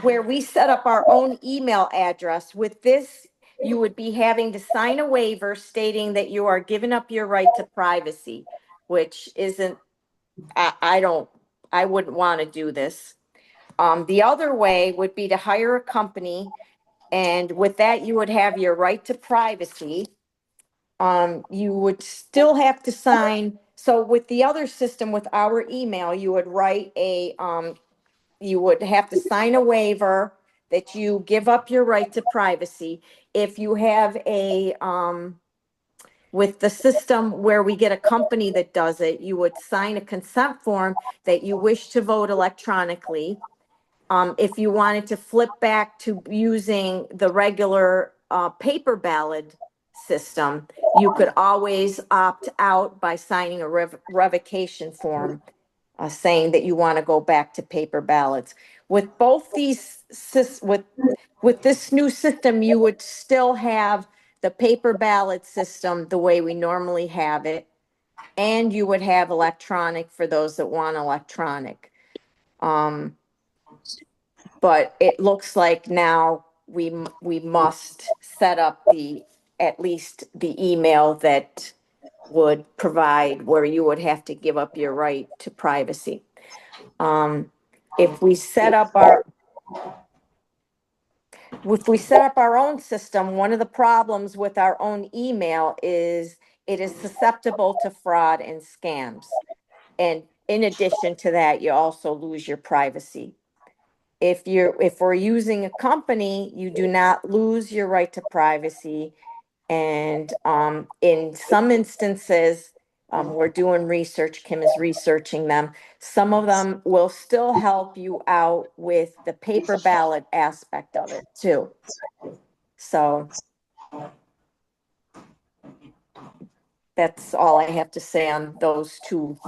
where we set up our own email address. With this, you would be having to sign a waiver stating that you are giving up your right to privacy, which isn't, I wouldn't want to do this. The other way would be to hire a company, and with that, you would have your right to privacy. You would still have to sign. So with the other system, with our email, you would write you would have to sign a waiver that you give up your right to privacy. If you have with the system where we get a company that does it, you would sign a consent form that you wish to vote electronically. If you wanted to flip back to using the regular paper ballot system, you could always opt out by signing a revocation form saying that you want to go back to paper ballots. With both these, with this new system, you would still have the paper ballot system the way we normally have it, and you would have electronic for those that want electronic. But it looks like now we must set up at least the email that would provide where you would have to give up your right to privacy. If we set up our own system, one of the problems with our own email is it is susceptible to fraud and scams. And in addition to that, you also lose your privacy. If we're using a company, you do not lose your right to privacy. And in some instances, we're doing research, Kim is researching them. Some of them will still help you out with the paper ballot aspect of it too. So that's all I have to say on those two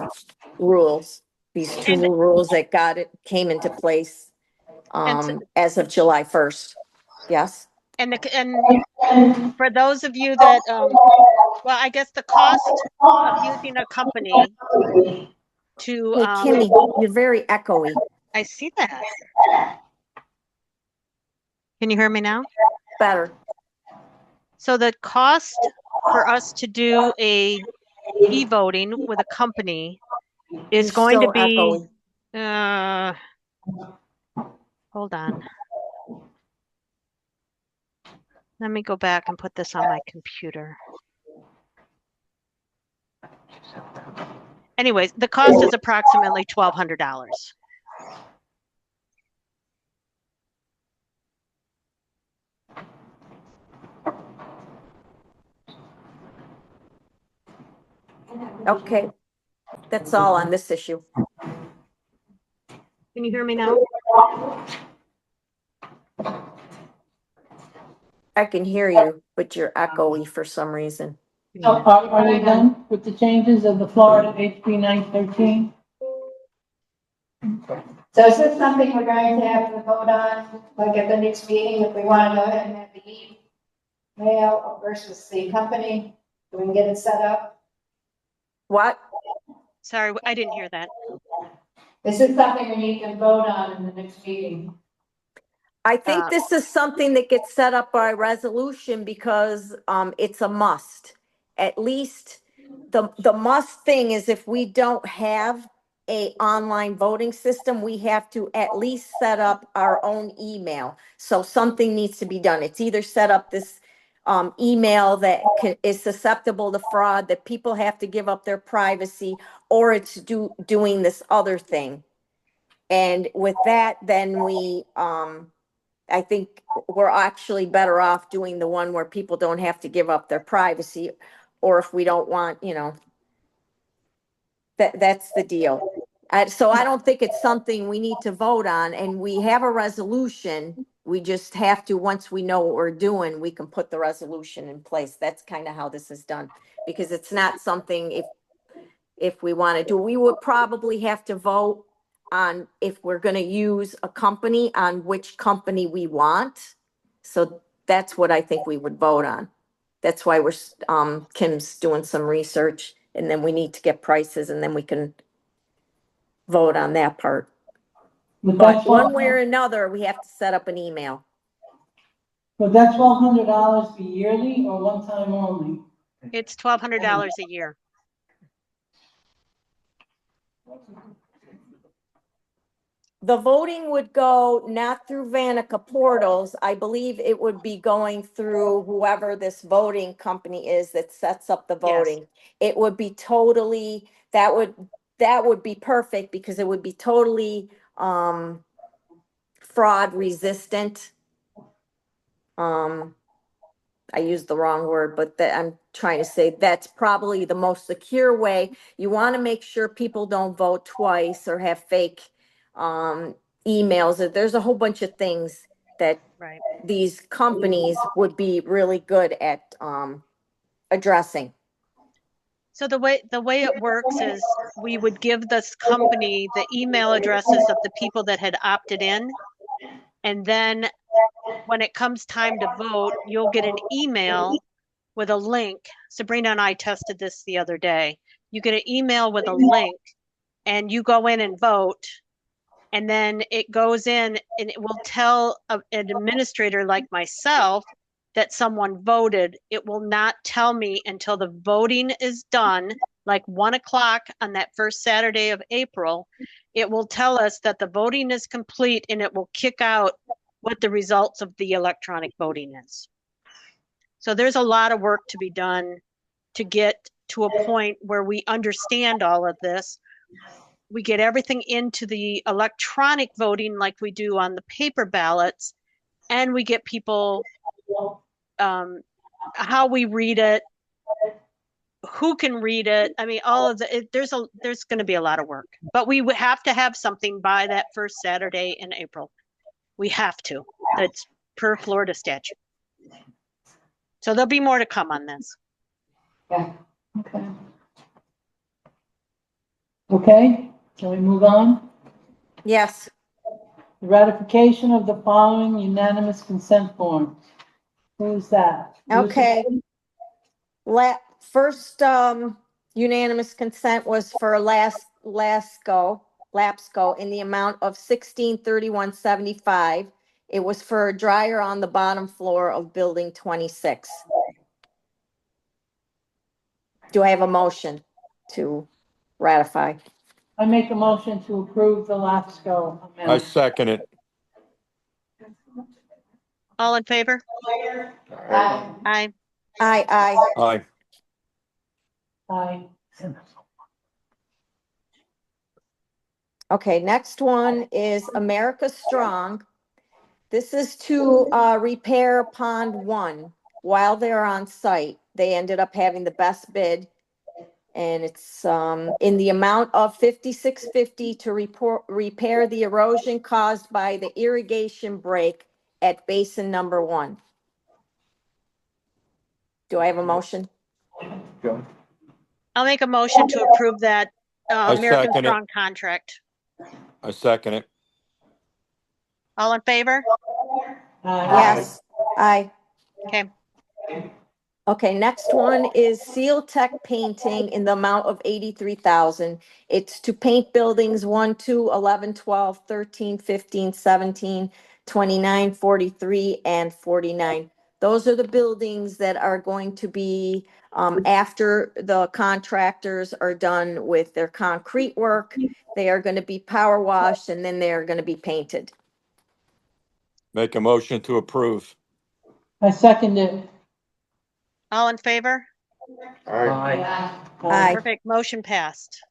rules. These two new rules that came into place as of July 1st. Yes? And for those of you that, well, I guess the cost of using a company to, Hey, Kimmy, you're very echoey. I see that. Can you hear me now? Better. So the cost for us to do a e-voting with a company is You're going to still be, echoey. Hold on. Let me go back and put this on my computer. Anyways, the cost is approximately $1,200. Okay, that's all on this issue. Can you hear me now? I can hear you, but you're echoey for some reason. Are we done with the changes of the Florida HB 913? So is this something we're going to have to vote on, like at the next meeting, if we want to go ahead and have the email versus the company? So we can get it set up? What? Sorry, I didn't hear that. This is something we need to vote on in the next meeting. I think this is something that gets set up by resolution because it's a must. At least the must thing is if we don't have a online voting system, we have to at least set up our own email. So something needs to be done. It's either set up this email that is susceptible to fraud, that people have to give up their privacy, or it's doing this other thing. And with that, then I think we're actually better off doing the one where people don't have to give up their privacy, or if we don't want, that's the deal. So I don't think it's something we need to vote on, and we have a resolution. We just have to, once we know what we're doing, we can put the resolution in place. That's kind of how this is done. Because it's not something, if we want to do, we would probably have to vote on if we're going to use a company, on which company we want. So that's what I think we would vote on. That's why Kim's doing some research, and then we need to get prices, and then we can vote on that part. But But that's one way or another, we have to set up an email. Would that $1,200 be yearly or one time only? It's $1,200 a year. The voting would go not through Vanica portals. I believe it would be going through whoever this voting company is that sets up the voting. It would be totally, that would be perfect, because it would be totally fraud resistant. I used the wrong word, but that I'm trying to say that's probably the most secure way. You want to make sure people don't vote twice or have fake emails. There's a whole bunch of things that Right. these companies would be really good at addressing. So the way it works is we would give this company the email addresses of the people that had opted in. And then when it comes time to vote, you'll get an email with a link. Sabrina and I tested this the other day. You get an email with a link and you go in and vote. And then it goes in and it will tell an administrator like myself that someone voted. It will not tell me until the voting is done, like 1 o'clock on that first Saturday of April. It will tell us that the voting is complete, and it will kick out what the results of the electronic voting is. So there's a lot of work to be done to get to a point where we understand all of this. We get everything into the electronic voting like we do on the paper ballots, and we get people how we read it, who can read it. I mean, all of there's going to be a lot of work, but we would have to have something by that first Saturday in April. We have to. That's per Florida statute. So there'll be more to come on this. Yeah. Okay. Okay, can we move on? Yes. The ratification of the following unanimous consent forms. Who's that? Okay. First unanimous consent was for LASCO in the amount of $1631.75. It was for a dryer on the bottom floor of building 26. Do I have a motion to ratify? I make a motion to approve the LAFSCO I amount. second it. All in favor? Aye. Aye. Aye. Aye. Aye. Okay, next one is America Strong. This is to repair Pond 1. While they're on site, they ended up having the best bid. And it's in the amount of $56.50 to repair the erosion caused by the irrigation break at basin number 1. Do I have a motion? I'll make a motion to approve that American second it. Strong contract. I second it. All in favor? Aye. Yes. Aye. Okay. Okay, next one is Seal Tech Painting in the amount of $83,000. It's to paint buildings 1, 2, 11, 12, 13, 15, 17, 29, 43, and 49. Those are the buildings that are going to be, after the contractors are done with their concrete work, they are going to be power washed, and then they are going to be painted. Make a motion to approve. I second it. All in favor? Aye. Aye. Perfect. Motion passed.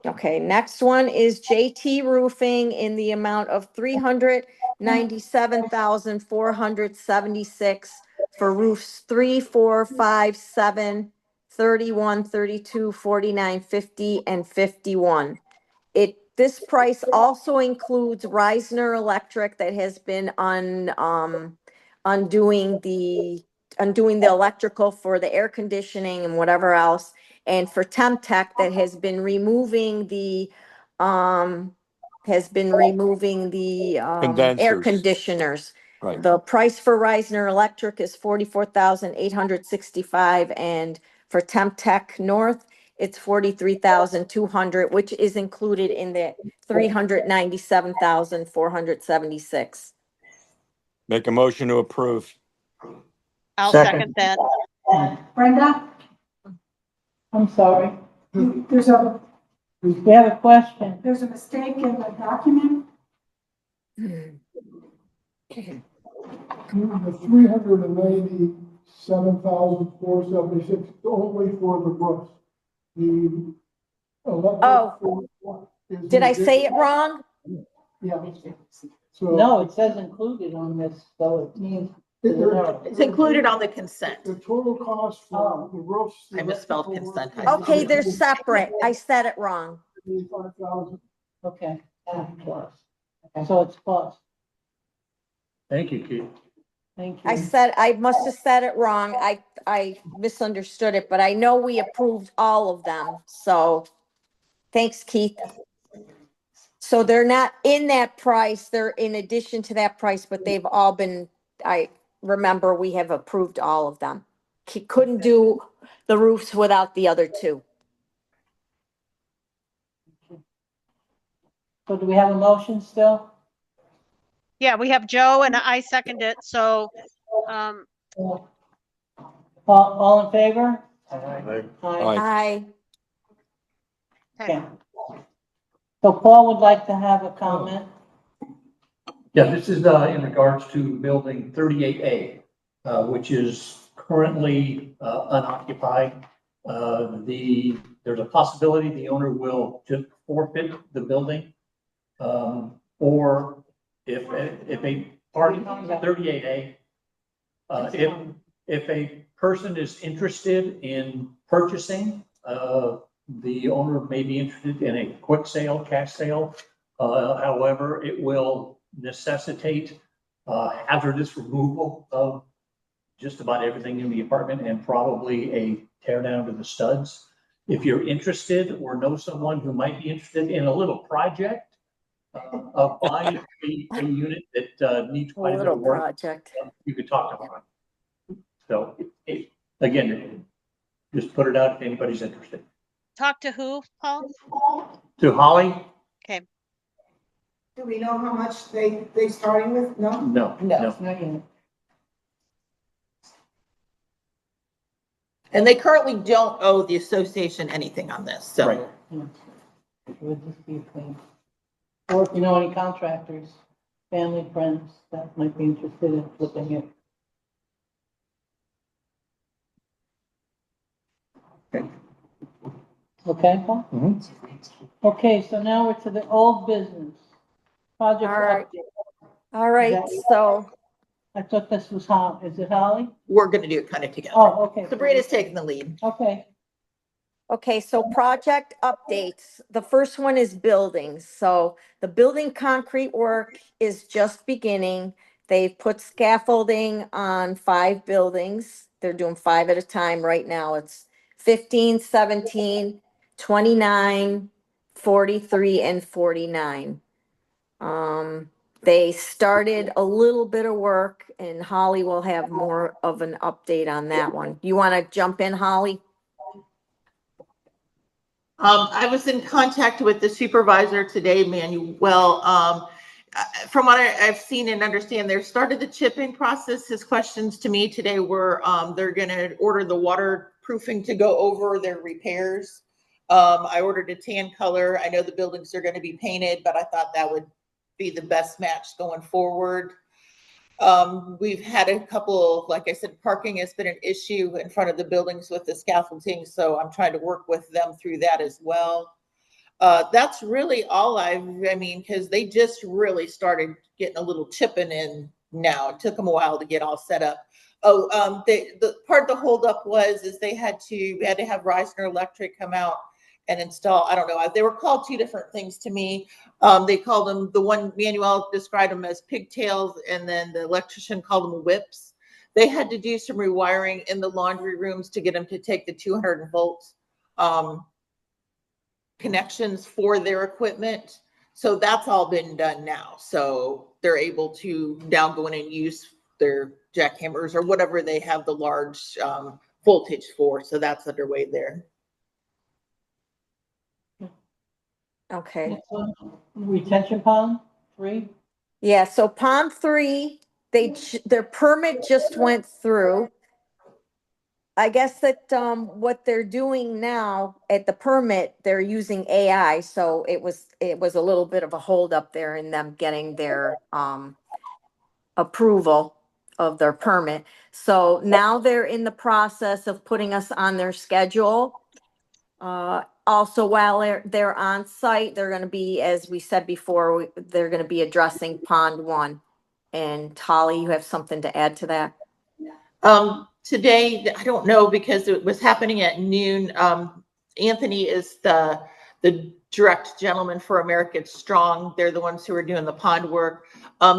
Okay, next one is JT Roofing in the amount of 397,476 for roofs 3, 4, 5, 7, 31, 32, 49, 50, and 51. This price also includes Reisner Electric that has been undoing the, undoing the electrical for the air conditioning and whatever else. And for Temtech that has been removing the air Condensers. conditioners. Right. The price for Reisner Electric is 44,865, and for Temtech North, it's 43,200, which is included in the 397,476. Make a motion to approve. I'll Second. second that. Brenda, I'm sorry. there's a We have a question. mistake in the document. The 397,476 only for the roofs. The electric. Oh, did I say it wrong? Yeah. So. No, it says included on this, so it means. It's included on the consent. The total cost for the roofs. I misspelled consent. Okay, they're separate. I said it wrong. 85,000 Okay, plus. so it's plus. Thank you, Keith. Thank you. I must have said it wrong. I misunderstood it, but I know we approved all of them. So thanks, Keith. So they're not in that price. They're in addition to that price, but they've all been, I remember we have approved all of them. Couldn't do the roofs without the other two. So do we have a motion still? Yeah, we have Joe and I second it. So, All in favor? Aye. Aye. Okay. So Paul would like to have a comment. Yeah, this is in regards to building 38A, which is currently unoccupied. There's a possibility the owner will just forfeit the building. Or if a party, 38A, if a person is interested in purchasing, the owner may be interested in a quick sale, cash sale. However, it will necessitate hazardous removal of just about everything in the apartment and probably a tear down to the studs. If you're interested or know someone who might be interested in a little project of buying a unit that needs A quite a bit little of work, project. you could talk to them. So again, just put it out if anybody's interested. talk to who, Paul? To Holly? Okay. Do we know how much they starting with? No? No. Not yet. And they currently don't owe the association anything on this, so. Right. It would just be a claim. Or if you know any contractors, family, friends that might be interested in flipping it. Okay, Paul? Okay, so now we're to the old business. Project All right. update. All right, That- so, I thought this was Holly. Is it Holly? We're gonna do it kind of together. Oh, okay. Sabrina's taking the lead. Okay. okay, so project updates. The first one is buildings. So the building concrete work is just beginning. They've put scaffolding on 5 buildings. They're doing 5 at a time right now. It's 15, 17, 29, 43, and 49. They started a little bit of work and Holly will have more of an update on that one. You want to jump in, Holly? I was in contact with the supervisor today, Manuel. From what I've seen and understand, they've started the chipping process. His questions to me today were, they're gonna order the waterproofing to go over their repairs. I ordered a tan color. I know the buildings are gonna be painted, but I thought that would be the best match going forward. We've had a couple, like I said, parking has been an issue in front of the buildings with the scaffolding, so I'm trying to work with them through that as well. That's really all I mean, because they just really started getting a little chipping in now. It took them a while to get all set up. Oh, the part of the holdup is we had to have Reisner Electric come out and install, I don't know, they were called two different things to me. They called them, the one Manuel described them as pigtails, and then the electrician called them whips. They had to do some rewiring in the laundry rooms to get them to take the 200 volts connections for their equipment. So that's all been done now. So they're able to now go in and use their jackhammers or whatever they have the large voltage for. So that's underway there. Okay. Retention pond, 3? Yeah, so pond 3, their permit just went through. I guess that what they're doing now at the permit, they're using AI, so it was a little bit of a holdup there in them getting their approval of their permit. So now they're in the process of putting us on their schedule. Also, while they're on site, they're gonna be, as we said before, they're gonna be addressing pond 1. And Holly, you have something to add to that? Today, I don't know because it was happening at noon. Anthony is the direct gentleman for America Strong. They're the ones who are doing the pond work.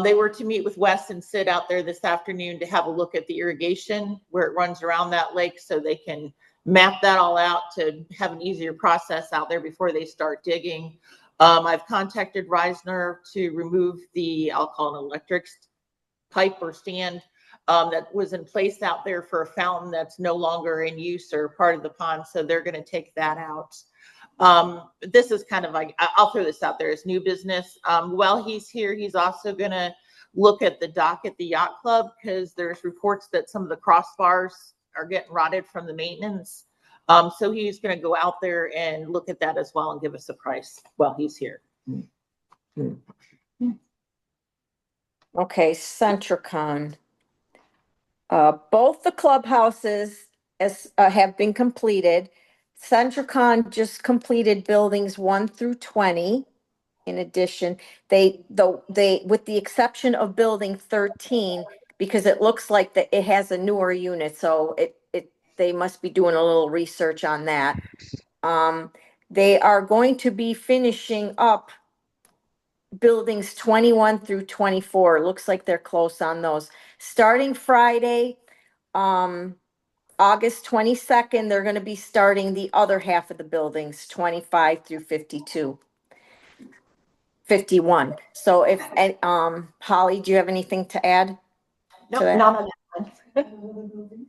They were to meet with Wes and Sid out there this afternoon to have a look at the irrigation where it runs around that lake so they can map that all out to have an easier process out there before they start digging. I've contacted Reisner to remove the, I'll call it an electric pipe or stand that was in place out there for a fountain that's no longer in use or part of the pond. So they're going to take that out. This is kind of like, I'll throw this out there as new business. While he's here, he's also going to look at the dock at the yacht club because there's reports that some of the crossbars are getting rotted from the maintenance. So he's going to go out there and look at that as well and give us a price while he's here. Okay, Centricon. Both the clubhouses have been completed. Centricon just completed buildings 1 through 20. In addition, with the exception of building 13, because it looks like that it has a newer unit, so they must be doing a little research on that. They are going to be finishing up buildings 21 through 24. It looks like they're close on those. Starting Friday, August 22nd, they're going to be starting the other half of the buildings, 25 through 52. 51. So if, Holly, do you have anything to add? No, to that? not on that one.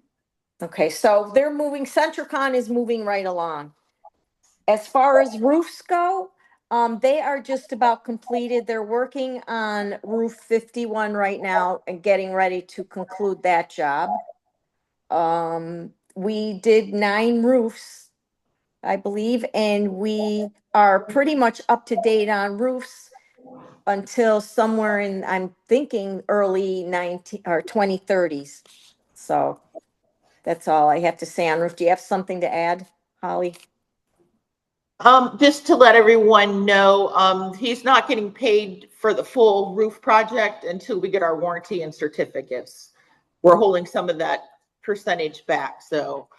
Okay, so they're moving, Centricon is moving right along. As far as roofs go, they are just about completed. They're working on roof 51 right now and getting ready to conclude that job. We did 9 roofs, I believe, and we are pretty much up to date on roofs until somewhere in, I'm thinking early 2030s. So that's all I have to say on roof. Do you have something to add, Holly? Just to let everyone know, he's not getting paid for the full roof project until we get our warranty and certificates. We're holding some of that percentage back. So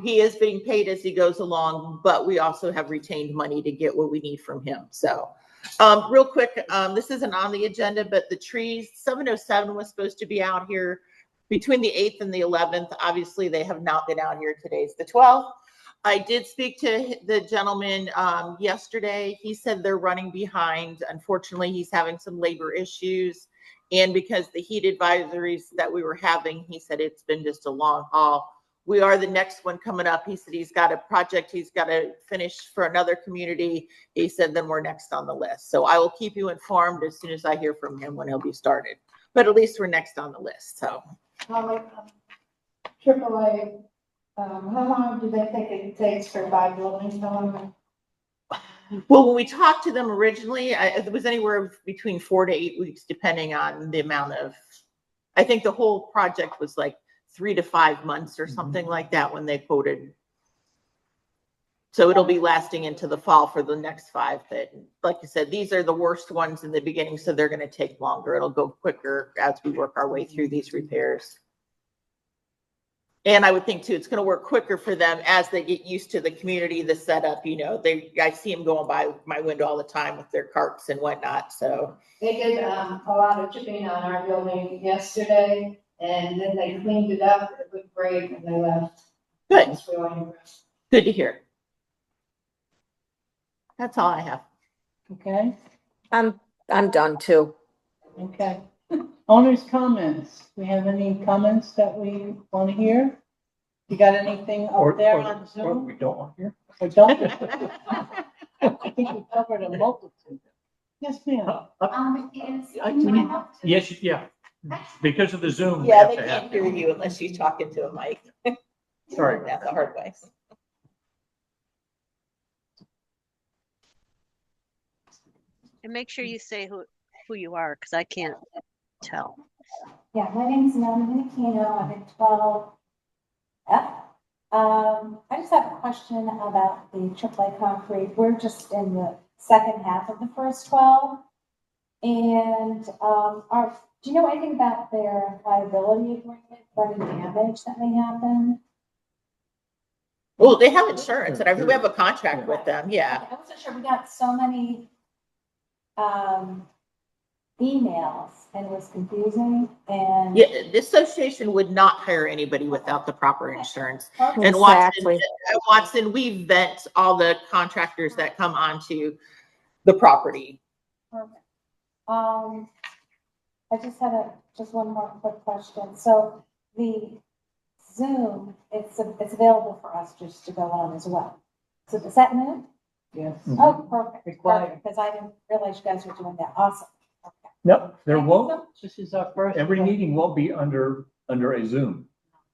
he is being paid as he goes along, but we also have retained money to get what we need from him. So real quick, this isn't on the agenda, but the trees, 707 was supposed to be out here between the 8th and the 11th. Obviously, they have not been out here. Today's the 12th. I did speak to the gentleman yesterday. He said they're running behind. Unfortunately, he's having some labor issues. And because the heat advisories that we were having, he said it's been just a long haul. We are the next one coming up. He said he's got a project he's got to finish for another community. He said then we're next on the list. So I will keep you informed as soon as I hear from him when he'll be started. But at least we're next on the list. So AAA, how long do they think it takes for 5 buildings to well, when we talked to them originally, it was anywhere between 4 to 8 weeks, depending on the amount of, I think the whole project was like 3 to 5 months or something like that when they quoted. So it'll be lasting into the fall for the next 5. But like you said, these are the worst ones in the beginning, so they're going to take longer. It'll go quicker as we work our way through these repairs. And I would think too, it's going to work quicker for them as they get used to the community, the setup. You know, I see them going by my window all the time with their carts and whatnot. So They did a lot of chipping on our building yesterday, and then they cleaned it up. It looked great, and they left. Good. It's really impressive. Good to hear. That's all I have. Okay, I'm done too. okay. Owners' comments. We have any comments that we want to hear? You got anything up there on Or Zoom? we don't want here. Or don't? I think we covered a multitude. Yes, ma'am. Yes, yeah. Because of the Zoom. we Yeah, have they to can't have- hear you unless you're talking to a mic. Sorry. That's the hard way. And make sure you say who you are, because I can't tell. Yeah, my name is Nona Minikino. I'm in 12F. I just have a question about the AAA concrete. We're just in the second half of the first 12. And do you know anything about their liability agreement for any damage that may happen? Well, they have insurance and we have a contract with them. Yeah. I wasn't sure. We got so many emails and it was confusing and. Yeah, the association would not hire anybody without the proper insurance. And Exactly. Watson, we vet all the contractors that come onto the property. Perfect. I just had just one more quick question. So the Zoom, it's available for us just to go on as well. So does that mean? Yes. Oh, perfect. Required. Because I didn't realize you guys were doing that. Awesome. Okay. No, there won't, This is our first. every meeting won't be under a Zoom.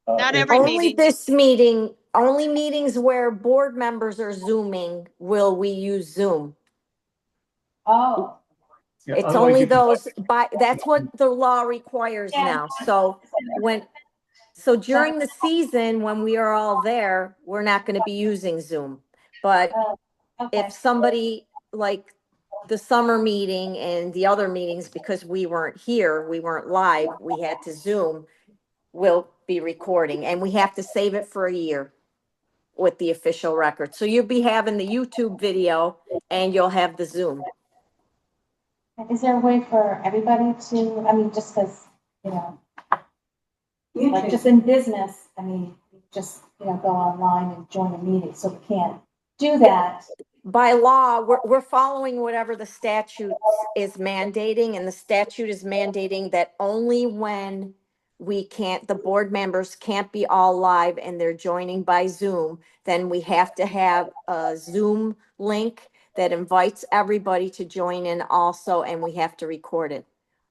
Not It- every Only meeting. this meeting, only meetings where board members are Zooming will we use Zoom. Oh. yeah, It's otherwise only you can- those that's what the law requires now. So during the season, when we are all there, we're not going to be using Zoom. But Okay. if somebody like the summer meeting and the other meetings, because we weren't here, we weren't live, we had to Zoom, we'll be recording and we have to save it for a year with the official record. So you'll be having the YouTube video and you'll have the Zoom. Is there a way for everybody to, I mean, just because, like just in business, I mean, just, go online and join a meeting, so we can't do that. By law, we're following whatever the statute is mandating, and the statute is mandating that only when the board members can't be all live and they're joining by Zoom, then we have to have a Zoom link that invites everybody to join in also, and we have to record it.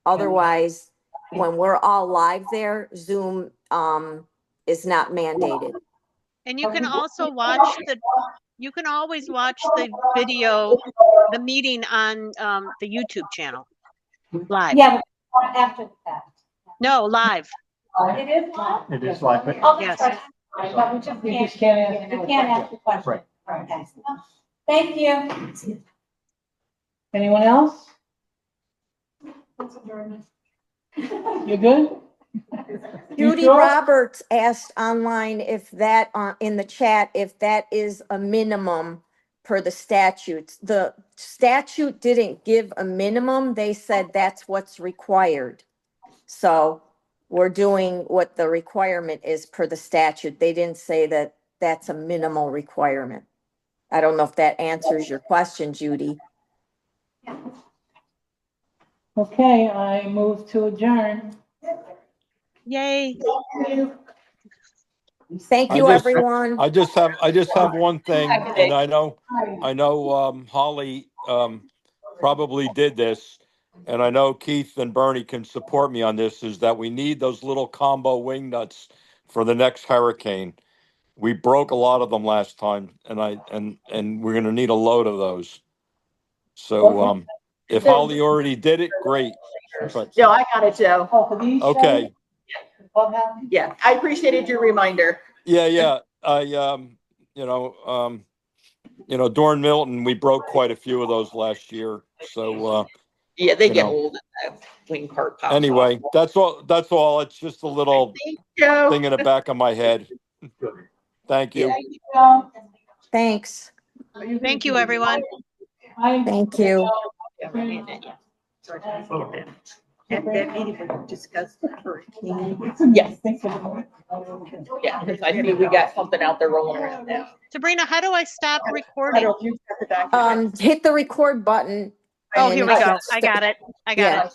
Otherwise, when we're all live there, Zoom is not mandated. And you can also you can always watch the video, the meeting on the YouTube channel, live. Yeah, but after the fact. No, live. It is live? It is like, Oh, Yes. that's right. But we just can't ask the question. Right. Okay. Thank you. Anyone else? You good? Judy sure? Roberts asked online if that, in the chat, if that is a minimum per the statutes. The statute didn't give a minimum. They said that's what's required. So we're doing what the requirement is per the statute. They didn't say that that's a minimal requirement. I don't know if that answers your question, Judy. Okay, I move to adjourn. Yay. Thank you, everyone. I just have one thing, and I know Holly probably did this, and I know Keith and Bernie can support me on this, is that we need those little combo wing nuts for the next hurricane. We broke a lot of them last time, and we're gonna need a load of those. So if Holly already did it, great. But Joe, I got it, Joe. Oh, for these okay. shows? What happened? Yeah, I appreciated your reminder. Yeah. you know, during Milton, we broke quite a few of those last year. So, Yeah, they you get know. old and the wing part pops off. anyway, that's all. It's just a little Joe. thing in the back of my head. Thank you. Thanks. Thank you, everyone. Thank you. At that meeting, we discussed the hurricane. Yes. Yeah, because I see we got something out there rolling around now. Sabrina, how do I stop recording? Hit the record button. Oh, and here it we go. should I got it. I got Yeah. it.